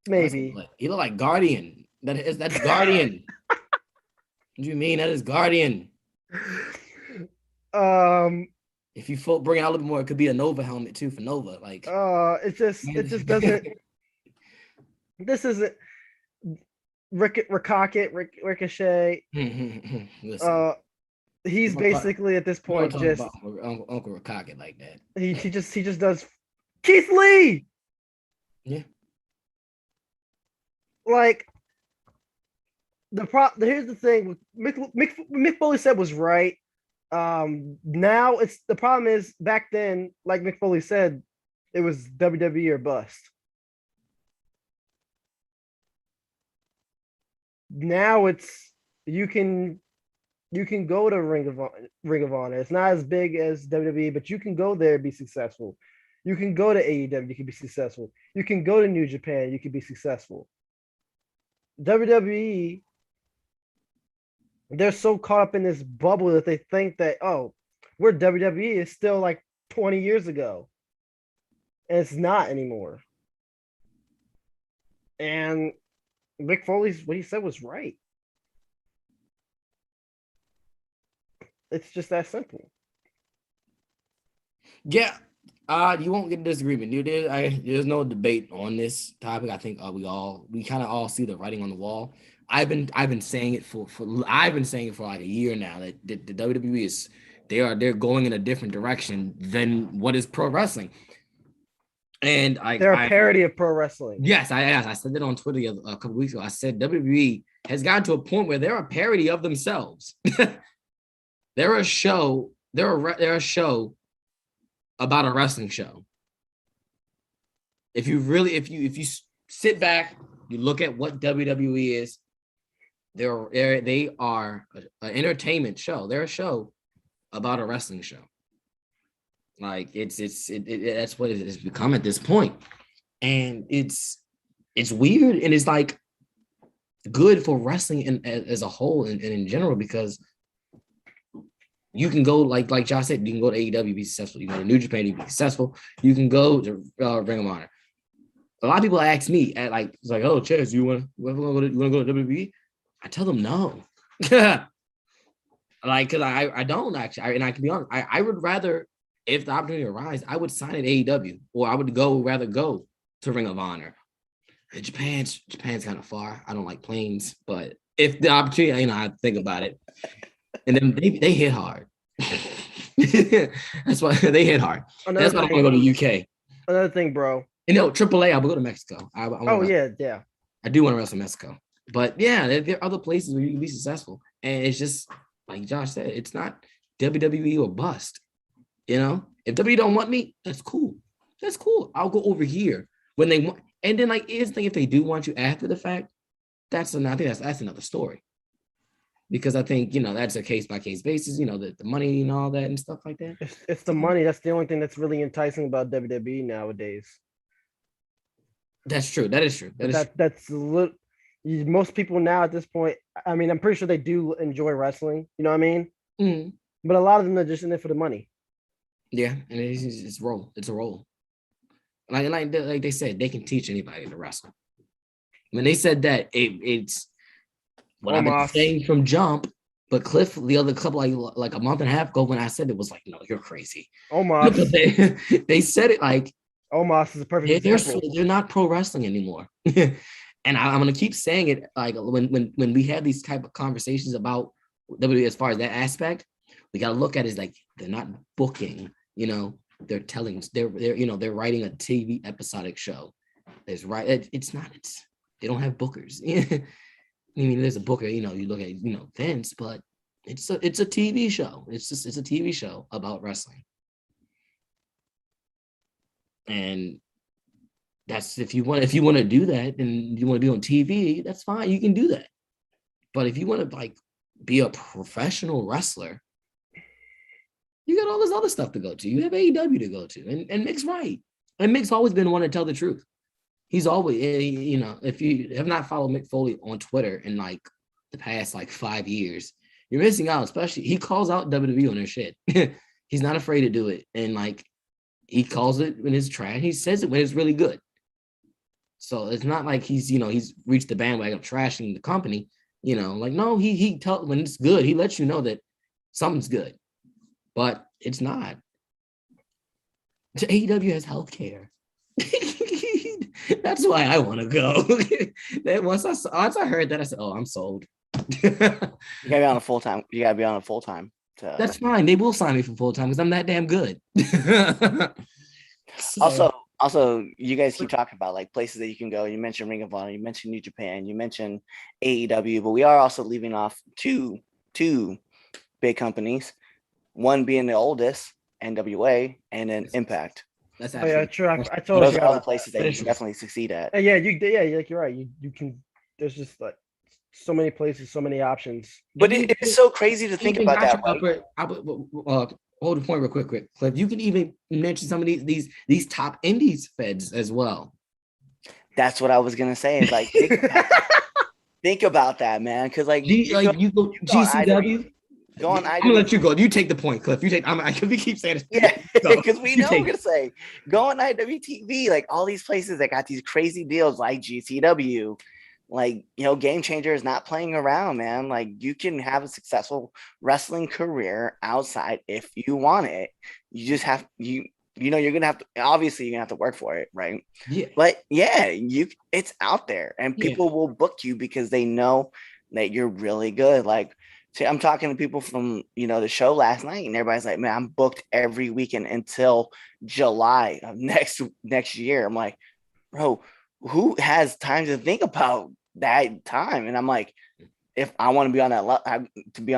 Maybe he look like Guardian. That's Guardian. What do you mean? That is Guardian. If you bring it out a little bit more, it could be a Nova helmet too for Nova. Like, it just doesn't. This isn't Ricochet. He's basically at this point just Uncle Ricochet like that. He just does Keith Lee. Yeah. Like here's the thing. Mick Foley said was right. Now it's the problem is back then, like Mick Foley said, it was WWE or bust. Now it's you can go to Ring of Honor. It's not as big as WWE, but you can go there and be successful. You can go to AEW, you can be successful. You can go to New Japan, you can be successful. WWE, they're so caught up in this bubble that they think that, oh, we're WWE is still like 20 years ago. And it's not anymore. And Mick Foley's what he said was right. It's just that simple. Yeah. You won't get a disagreement. There's no debate on this topic. I think we kind of all see the writing on the wall. I've been saying it for like a year now that the WWE is they're going in a different direction than what is pro wrestling. And they're a parody of pro wrestling. Yes, I said that on Twitter a couple weeks ago. I said WWE has gotten to a point where they're a parody of themselves. They're a show. They're a show about a wrestling show. If you sit back, you look at what WWE is. They are an entertainment show. They're a show about a wrestling show. Like that's what it has become at this point, and it's weird, and it's like good for wrestling as a whole and in general, because you can go like Josh said, you can go to AEW, be successful. You can go to New Japan, you be successful. You can go to Ring of Honor. A lot of people ask me at it's like, oh, Chaz, you want to go to WWE? I tell them no. Because I don't actually, and I can be honest, I would rather, if the opportunity arises, I would sign at AEW, or I would rather go to Ring of Honor. Japan's kind of far. I don't like planes, but if the opportunity, I think about it. And then they hit hard. That's why they hit hard. That's why I want to go to UK. Another thing, bro. AAA, I will go to Mexico. Yeah. I do want to wrestle in Mexico. But yeah, there are other places where you can be successful. And it's just, like Josh said, it's not WWE or bust. If WWE don't want me, that's cool. That's cool. I'll go over here when they want. And then here's the thing, if they do want you after the fact, that's another story. Because I think, that's a case-by-case basis, the money and all that and stuff like that. It's the money. That's the only thing that's really enticing about WWE nowadays. That's true. That is true. Most people now at this point, I mean, I'm pretty sure they do enjoy wrestling. You know what I mean? Mm-hmm. But a lot of them are just in it for the money. Yeah, and it's a role. It's a role. Like they said, they can teach anybody to wrestle. When they said that, it's what I've been saying from jump. But Cliff, the other couple like a month and a half ago, when I said it, was like, no, you're crazy. Omos. they said it like Omos is a perfect example. They're not pro wrestling anymore. And I'm gonna keep saying it, like when we have these type of conversations about WWE as far as that aspect, we gotta look at it as like they're not booking, they're telling, they're writing a TV episodic show. They don't have bookers. I mean, there's a booker, you look at Vince, but it's a TV show. It's a TV show about wrestling. And that's if you want to do that and you want to be on TV, that's fine. You can do that. But if you want to be a professional wrestler, you got all this other stuff to go to. You have AEW to go to, and Mick's right. And Mick's always been one to tell the truth. He's always, if you have not followed Mick Foley on Twitter in the past 5 years, you're missing out. Especially, he calls out WWE on their shit. He's not afraid to do it, and he calls it when it's trash. He says it when it's really good. So it's not like he's reached the bandwagon of trashing the company. No, he tells when it's good, he lets you know that something's good, but it's not. AEW has healthcare. That's why I want to go. Then once I heard that, I said, "Oh, I'm sold." You gotta be on a full time. You gotta be on a full time. That's fine. They will sign me for full time because I'm that damn good. Also, you guys keep talking about places that you can go. You mentioned Ring of Honor, you mentioned New Japan, you mentioned AEW, but we are also leaving off two big companies. One being the oldest, NWA, and then Impact. That's true. I told those you are all the places that you can definitely succeed at. You're right. You can. There's just so many places, so many options. But it's so crazy to think about that. Hold the point real quick, Cliff. You can even mention some of these top indies feds as well. That's what I was gonna say. Think about that, man. Because you go GCW. Go on. I'm gonna let you go. You take the point, Cliff. You take. We keep saying it. Yeah, because we know we're gonna say go on IWTV. All these places that got these crazy deals, like GCW. Game Changer is not playing around, man. You can have a successful wrestling career outside if you want it. You just have you're gonna have to, obviously you're gonna have to work for it, right? Yeah. But it's out there and people will book you because they know that you're really good. See, I'm talking to people from, the show last night, and everybody's like, man, I'm booked every weekend until July of next year. I'm like, bro, who has time to think about that time? And I'm like, if I want to be on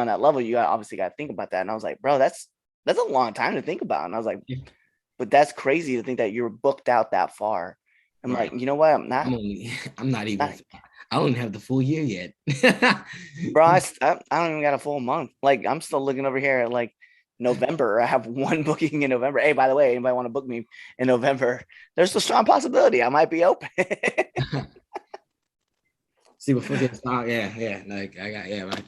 that level, you obviously got to think about that. And I was like, bro, that's a long time to think about. And I was like, but that's crazy to think that you're booked out that far. I'm like, you know what? I'm not even. I don't even have the full year yet. Bro, I don't even got a full month. Like, I'm still looking over here at like November. I have one booking in November. Hey, by the way, anybody want to book me in November? There's a strong possibility I might be open. See, before this time, yeah. Like I got, right.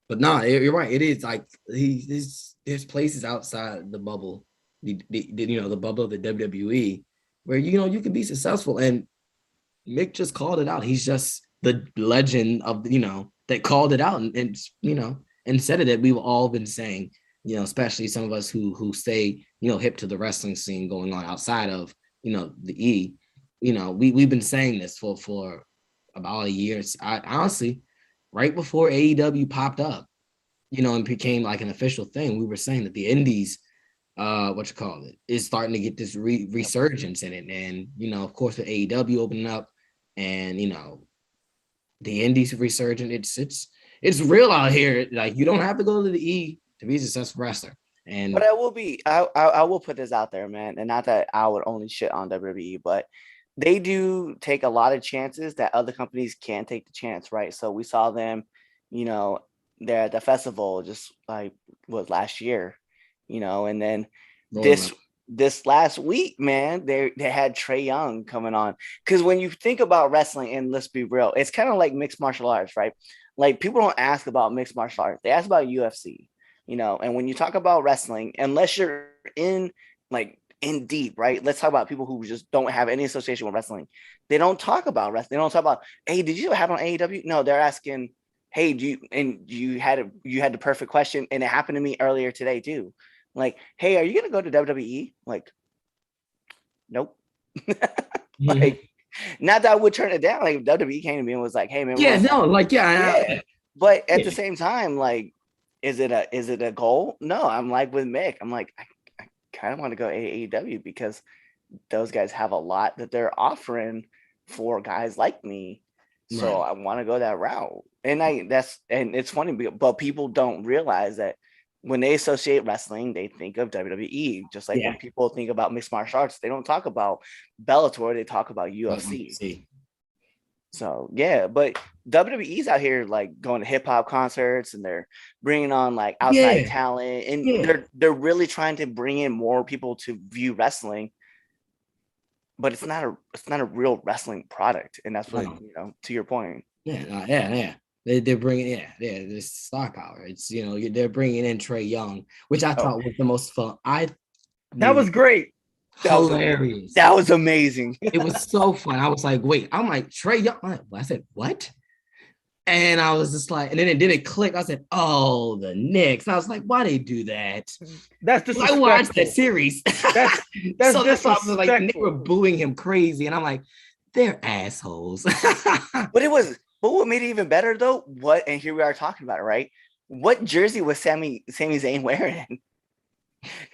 But no, you're right. It is like there's places outside the bubble, the bubble of the WWE, where you can be successful. And Mick just called it out. He's just the legend of that called it out and said it that we've all been saying, especially some of us who stay hip to the wrestling scene going on outside of the E. We've been saying this for about a year. I honestly, right before AEW popped up, and became like an official thing, we were saying that the Indies, is starting to get this resurgence in it. And of course, with AEW opening up, and the Indies resurgent, it's real out here. Like, you don't have to go to the E to be a successful wrestler. But I will put this out there, man, and not that I would only shit on WWE, but they do take a lot of chances that other companies can't take the chance, right? So we saw them, they're at the festival just like was last year, and then this last week, man, they had Trae Young coming on. Because when you think about wrestling, and let's be real, it's kind of like mixed martial arts, right? Like, people don't ask about mixed martial arts. They ask about UFC, and when you talk about wrestling, unless you're in deep, right? Let's talk about people who just don't have any association with wrestling. They don't talk about wrestling. They don't talk about, hey, did you have on AEW? No, they're asking, hey, you had the perfect question, and it happened to me earlier today too. Like, hey, are you gonna go to WWE? Like, nope. Like, not that I would turn it down. Like, if WWE came to me and was like, hey, man, but at the same time, like, is it a goal? No, I'm like with Mick. I'm like, I kind of want to go AEW because those guys have a lot that they're offering for guys like me. So I want to go that route. And it's funny, but people don't realize that when they associate wrestling, they think of WWE. Just like when people think about mixed martial arts, they don't talk about Bellator, they talk about UFC. So yeah, but WWE's out here like going to hip hop concerts, and they're bringing on like outside talent, and they're really trying to bring in more people to view wrestling. But it's not a real wrestling product, and that's what to your point. They're bringing this star power. It's they're bringing in Trae Young, which I thought was the most fun. That was great. Hilarious. That was amazing. It was so fun. I was like, wait, I'm like, Trae Young. I said, what? And I was just like, and then it clicked. I said, oh, the Knicks. And I was like, why they do that? That's disrespectful. I watched that series. That's so disrespectful. Like, and they were booing him crazy. And I'm like, they're assholes. But what made it even better though? And here we are talking about it, right? What jersey was Sami Zayn wearing?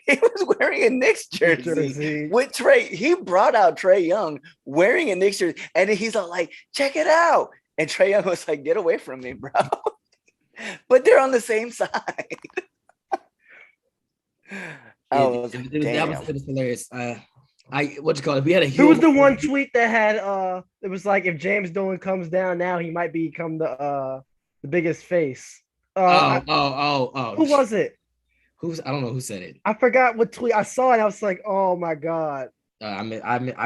He was wearing a Knicks jersey with Trae. He brought out Trae Young wearing a Knicks jersey, and then he's all like, check it out. And Trae Young was like, get away from me, bro. But they're on the same side. That was hilarious. We had a who was the one tweet that had it was like, if James Dolan comes down now, he might become the biggest face. Who was it? I don't know who said it. I forgot what tweet I saw, and I was like, oh my god. I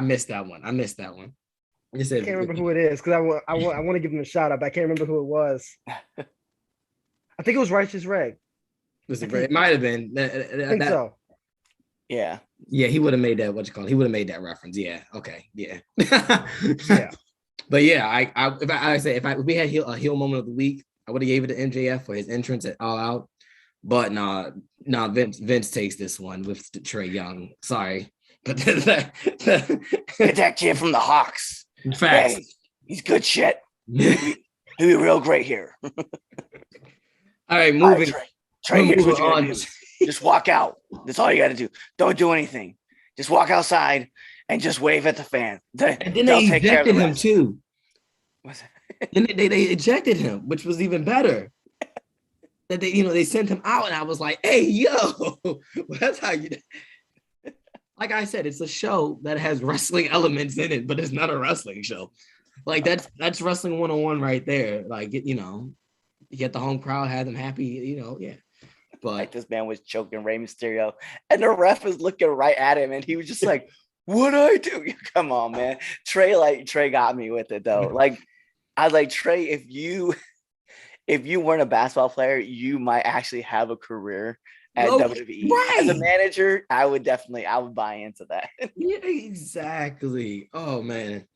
missed that one. I can't remember who it is because I want to give him a shout out, but I can't remember who it was. I think it was Righteous Reg. It might have been. I think so. Yeah. Yeah, he would have made that. He would have made that reference. Yeah. Okay. Yeah. Yeah. But yeah, if we had a heel moment of the week, I would have gave it to MJF for his entrance at All Out. But nah, Vince takes this one with Trae Young. Sorry, but get that kid from the Hawks. Facts. Hey, he's good shit. He'll be real great here. All right, All right, moving. Trey, here's moving what you gotta on. do. Just walk out. That's all you gotta do. Don't do anything. Just walk outside and just wave at the fan. And then They'll they take care of the ejected him rest. too. What's that? Then they ejected him, which was even better. That they sent him out, and I was like, "Hey, yo, that's how you." Like I said, it's a show that has wrestling elements in it, but it's not a wrestling show. Like that's wrestling 101 right there. Like you get the home crowd, have them happy. Yeah. But Like this man was choking Rey Mysterio, and the ref was looking right at him, and he was just like, "What do I do?" Come on, man. Trey got me with it though. Like I was like, Trey, if you weren't a basketball player, you might actually have a career at WWE. right. As a manager, I would buy into that. Yeah, exactly. Oh man.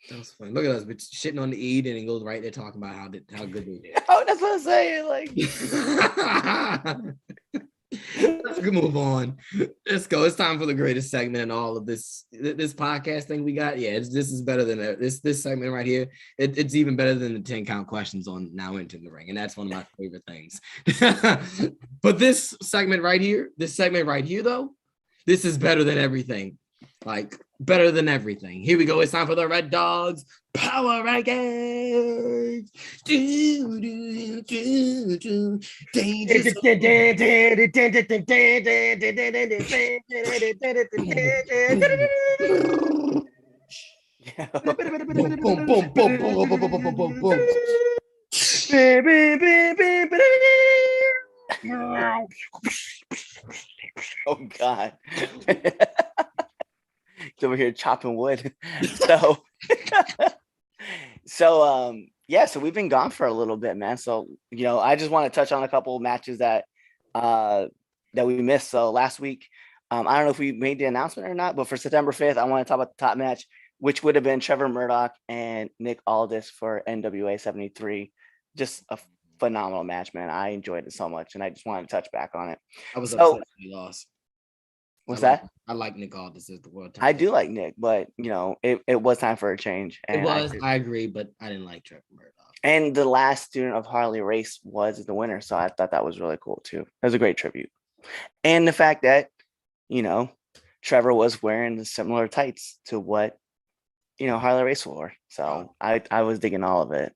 That was funny. Look at us, bitch, shitting on the Eid, and it goes right there talking about how good they did. Oh, that's what I'm saying. Like, let's move on. Let's go. It's time for the greatest segment in all of this podcast thing we got. Yeah, this is better than this segment right here. It's even better than the 10 count questions on Now Entering the Ring, and that's one of my favorite things. But this segment right here, though, this is better than everything. Like better than everything. Here we go. It's time for the Red Dogs Power Rankings. Boom, boom, boom, boom, boom, boom, boom, boom, boom, boom. oh God. Over here chopping wood. So we've been gone for a little bit, man. So I just want to touch on a couple of matches that we missed. So last week, I don't know if we made the announcement or not, but for September 5th, I want to talk about the top match, which would have been Trevor Murdoch and Nick Aldis for NWA 73. Just a phenomenal match, man. I enjoyed it so much, and I just wanted to touch back on it. I was upset he lost. What's that? I like Nick Aldis as the world title. I do like Nick, but it was time for a change. And I agree, but I didn't like Trevor Murdoch. And the last student of Harley Race was the winner, so I thought that was really cool too. It was a great tribute, and the fact that Trevor was wearing the similar tights to what Harley Race wore, so I was digging all of it.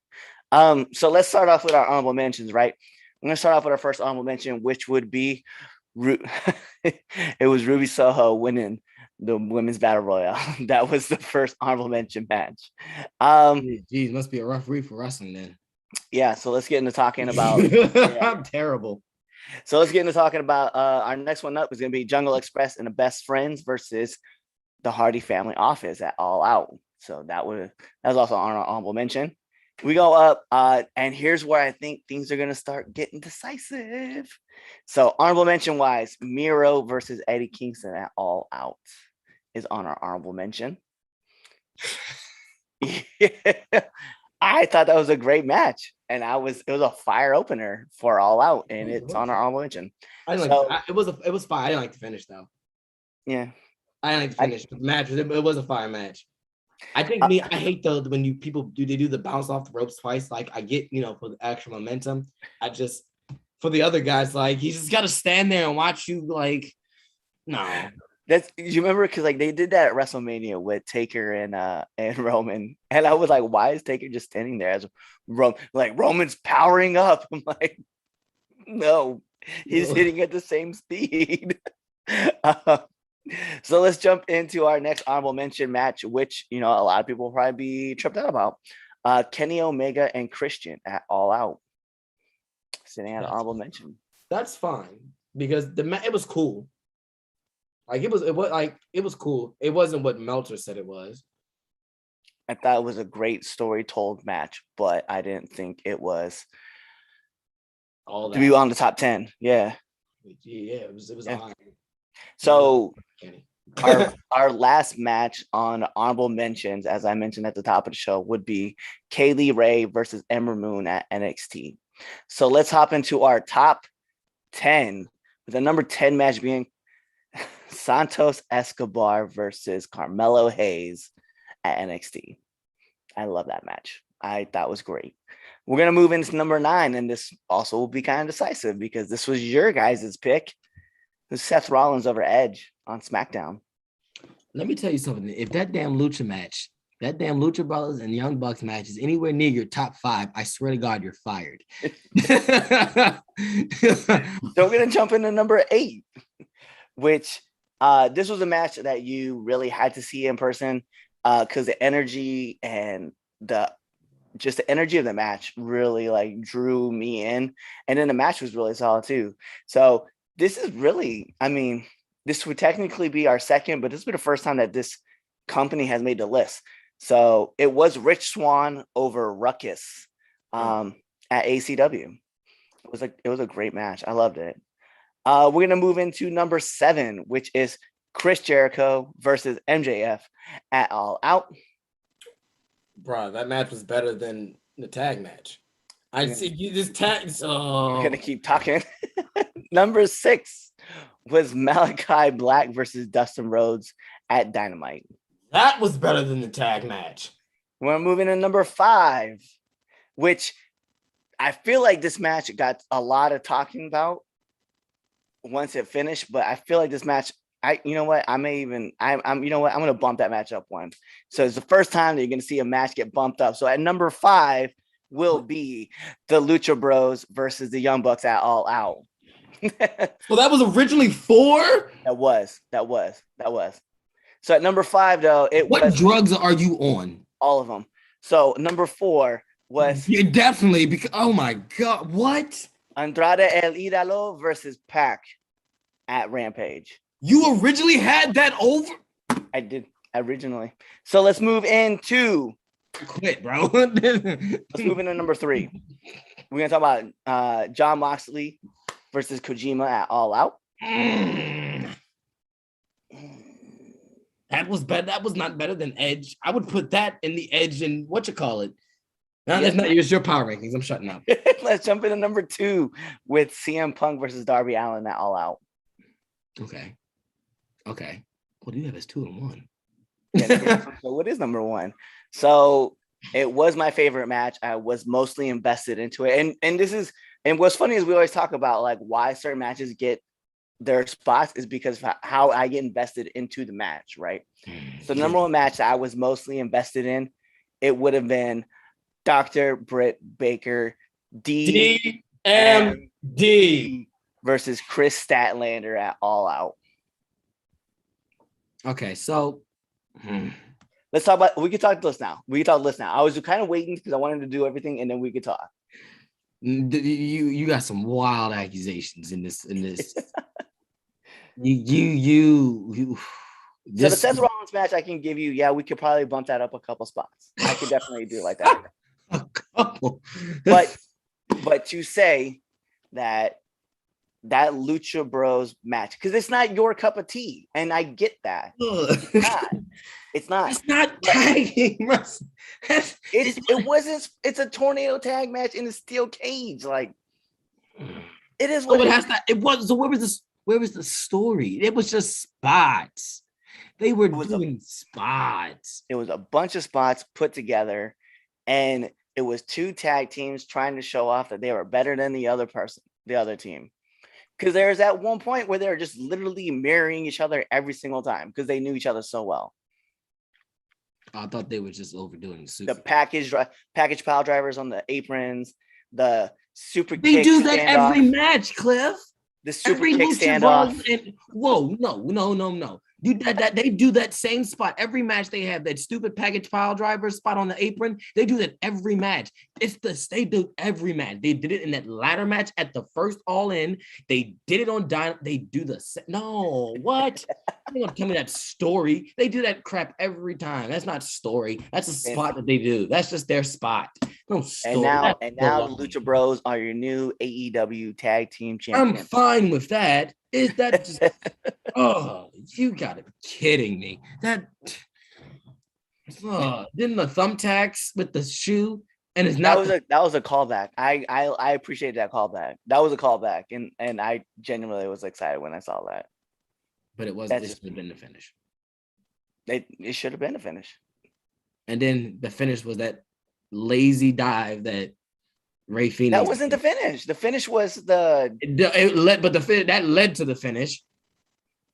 So let's start off with our honorable mentions, right? I'm gonna start off with our first honorable mention, which would be it was Ruby Soho winning the women's battle royal. That was the first honorable mention match. Geez, must be a rough week for wrestling then. Yeah, so let's get into talking about. I'm terrible. So let's get into talking about our next one up is going to be Jungle Express and the Best Friends versus the Hardy Family Office at All Out. So that was also on our honorable mention. We go up, and here's where I think things are going to start getting decisive. So honorable mention wise, Miro versus Eddie Kingston at All Out is on our honorable mention. I thought that was a great match, and it was a fire opener for All Out, and it's on our honorable mention. It was fire. I didn't like the finish though. Yeah, I didn't like the finish. The match it was a fire match. I think I hate when people do the bounce off the ropes twice. Like I get, for the actual momentum. I just for the other guys, like you just gotta stand there and watch you like no. You remember because like they did that at WrestleMania with Taker and Roman, and I was like, why is Taker just standing there as Roman's powering up? I'm like, no, he's hitting at the same speed. So let's jump into our next honorable mention match, which a lot of people will probably be tripped out about. Kenny Omega and Christian at All Out, sitting at an honorable mention. That's fine because it was cool. Like it was cool. It wasn't what Meltzer said it was. I thought it was a great story told match, but I didn't think it was all to be on the top 10. Yeah. Yeah, it was high. So our last match on honorable mentions, as I mentioned at the top of the show, would be Kaylee Ray versus Ember Moon at NXT. So let's hop into our top 10, with the number 10 match being Santos Escobar versus Carmelo Hayes at NXT. I love that match. That was great. We're gonna move into number 9, and this also will be kind of decisive because this was your guys' pick. It was Seth Rollins over Edge on SmackDown. Let me tell you something. If that damn Lucha match, that damn Lucha Brothers and Young Bucks match is anywhere near your top 5, I swear to God, you're fired. So we're gonna jump into number 8, which this was a match that you really had to see in person because the energy and the energy of the match really like drew me in, and then the match was really solid too. So this is really, I mean, this would technically be our second, but this would be the first time that this company has made the list. So it was Rich Swann over Ruckus at ACW. It was a great match. I loved it. We're gonna move into number 7, which is Chris Jericho versus MJF at All Out. Bro, that match was better than the tag match. I see you just tag. We're gonna keep talking. Number 6 was Malachi Black versus Dustin Rhodes at Dynamite. That was better than the tag match. We're moving to number 5, which I feel like this match got a lot of talking about once it finished, but I feel like this match, I'm gonna bump that match up one. So it's the first time that you're gonna see a match get bumped up. So at number 5 will be the Lucha Bros versus the Young Bucks at All Out. Well, that was originally 4. That was. So at number 5, though, What drugs are you on? All of them. So number 4 was definitely because oh my God, what? Andrade El Idolo versus Pac at Rampage. You originally had that over? I did originally. So let's move into Quit, bro. let's move into number 3. We're gonna talk about Jon Moxley versus Kojima at All Out. That was better. That was not better than Edge. I would put that in the Edge and what you call it. No, that's not your power rankings. I'm shutting up. Let's jump into number 2 with CM Punk versus Darby Allin at All Out. Okay. What do you have as 2 and 1? So what is number 1? So it was my favorite match. I was mostly invested into it. And what's funny is we always talk about like why certain matches get their spots is because of how I get invested into the match, right? So the number 1 match that I was mostly invested in, it would have been Dr. Britt Baker DMD versus Chris Statlander at All Out. Okay, so let's talk about. We can talk this now. I was kind of waiting because I wanted to do everything, and then we could talk. You got some wild accusations in this. So the Seth Rollins match, I can give you. Yeah, we could probably bump that up a couple spots. I could definitely do it like that. A couple, but to say that Lucha Bros match, because it's not your cup of tea, and I get that. It's not. It's not tagging. It's a tornado tag match in a steel cage. Like it is. What it has to. It was. So where was the story? It was just spots. They were doing spots. It was a bunch of spots put together, and it was 2 tag teams trying to show off that they were better than the other team. Because there's at one point where they were just literally mirroring each other every single time because they knew each other so well. I thought they were just overdoing the package pile drivers on the aprons, the super they do that standoff. Every match, Cliff. The super kick standoff. Whoa, no. They do that same spot every match. They have that stupid package pile driver spot on the apron. They do that every match. They do every match. They did it in that ladder match at the first All In. They did it on Dynamite. They do what? You're gonna tell me that story? They do that crap every time. That's not story. That's a spot that they do. That's just their spot. No story. And now the Lucha Bros are your new AEW tag team champions. I'm fine with that. Is that just oh, you gotta be kidding me. That didn't the thumbtacks with the shoe and it's not that was a callback. I appreciate that callback. That was a callback, and I genuinely was excited when I saw that. But it wasn't. It should have been the finish. It should have been a finish. And then the finish was that lazy dive that Ray Phoenix. That wasn't the finish. The finish was the. That led to the finish.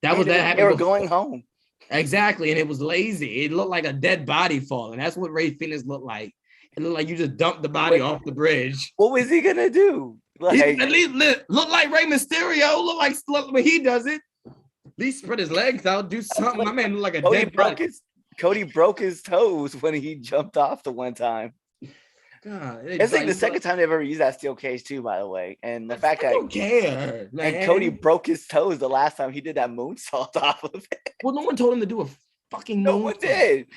That was that happened. They were going home. Exactly, and it was lazy. It looked like a dead body falling. That's what Ray Phoenix looked like. It looked like you just dumped the body off the bridge. What was he gonna do? Like, he at least look like Rey Mysterio. Look when he does it. At least spread his legs out. Do something. My man looked like a dead body. Cody broke his toes when he jumped off the one time. God, it's like the second time they've ever used that steel cage too, by the way. And the fact that I don't care. Man. And Cody broke his toes the last time he did that moonsault off of it. Well, no one told him to do a fucking no one did.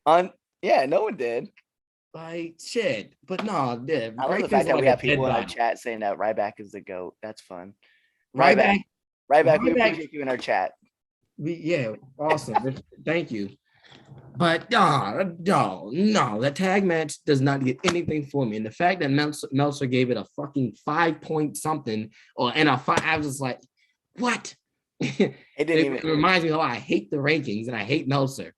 No one did. Like shit, but no, dude. I love the fact that we have people in our chat saying that Ryback is the GOAT. That's fun. Ryback, we appreciate you in our chat. Awesome. Thank you. But no, that tag match does not get anything for me. And the fact that Meltzer gave it a fucking 5 point something and a 5, I was just like, what? It reminds me how I hate the rankings and I hate Meltzer.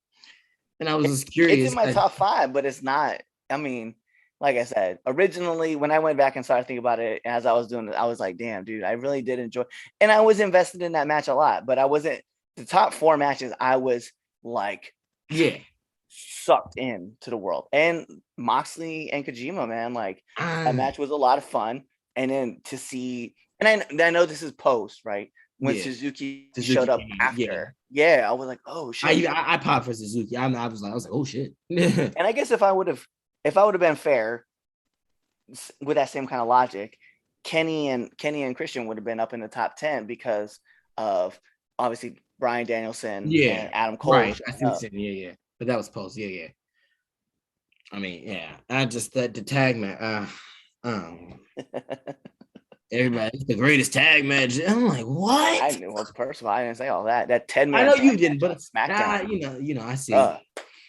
And I was just curious. It's in my top 5, but it's not. I mean, like I said, originally when I went back and started thinking about it as I was doing it, I was like, damn, dude, I really did enjoy. And I was invested in that match a lot, but I wasn't. The top 4 matches, I was like, sucked in to the world. And Moxley and Kojima, man, like that match was a lot of fun. And then to see, and I know this is post, right? When Suzuki showed up after, I was like, oh shit. I popped for Suzuki. I was like, oh shit. And I guess if I would have been fair with that same kind of logic, Kenny and Christian would have been up in the top 10 because of obviously Bryan Danielson and Adam Cole. Right. I see what you're saying. But that was post. I mean, I just the tag match. Everybody, it's the greatest tag match. I'm like, what? I knew. Well, first of all, I didn't say all that. That 10-man. I know you didn't, but SmackDown. I see. What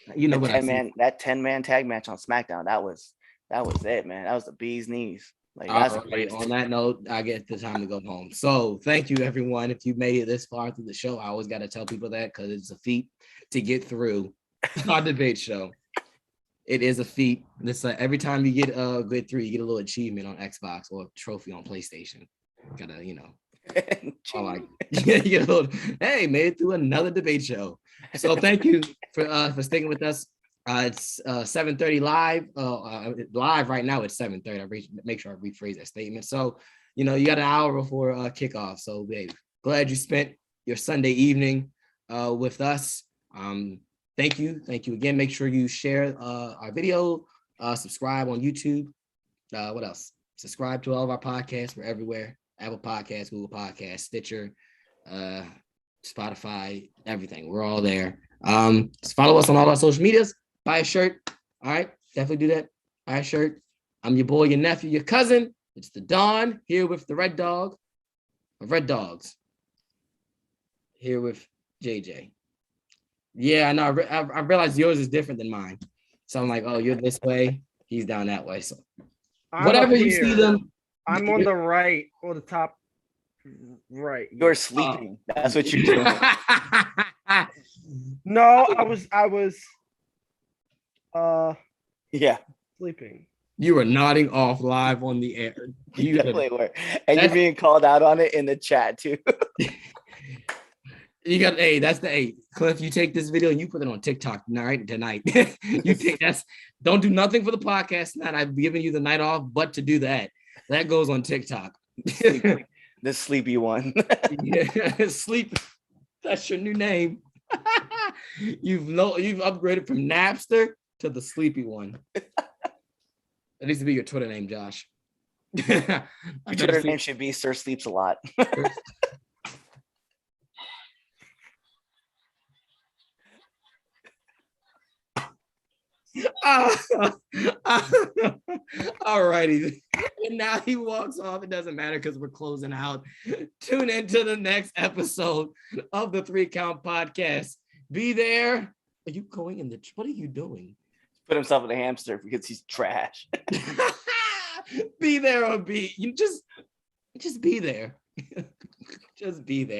10-man, that 10-man tag match on SmackDown. That was it, man. That was the bee's knees. Like on that note, I get the time to go home. So thank you, everyone. If you made it this far through the show, I always got to tell people that because it's a feat to get through our debate show. It is a feat. It's every time you get through, you get a little achievement on Xbox or a trophy on PlayStation. Gotta, you get a little. Hey, made it through another debate show. So thank you for sticking with us. It's 7:30 live. Live right now. It's 7:30. Make sure I rephrase that statement. So you got an hour before kickoff. So babe, glad you spent your Sunday evening with us. Thank you again. Make sure you share our video, subscribe on YouTube. What else? Subscribe to all of our podcasts. We're everywhere. Apple Podcasts, Google Podcasts, Stitcher, Spotify, everything. We're all there. Follow us on all our social medias. Buy a shirt. All right. Definitely do that. Buy a shirt. I'm your boy, your nephew, your cousin. It's the Don here with the Red Dog of Red Dogs. Here with JJ. Yeah, I know. I realized yours is different than mine. So I'm like, oh, you're this way. He's down that way. So whatever you see them. I'm on the right or the top right. You're sleeping. That's what you're doing. No, I was sleeping. You were nodding off live on the air. You definitely were. And you're being called out on it in the chat too. You got that's the Cliff, you take this video and you put it on TikTok tonight. Don't do nothing for the podcast tonight. I've given you the night off, but to do that goes on TikTok. The sleepy one. Sleep. That's your new name. You've upgraded from Napster to the sleepy one. That needs to be your Twitter name, Josh. Your Twitter name should be Sir Sleeps a Lot. All righty. And now he walks off. It doesn't matter because we're closing out. Tune into the next episode of the 3 Count Podcast. Be there. Are you going in what are you doing? Put himself in a hamster because he's trash. Be there or be. You just be there. Just be there.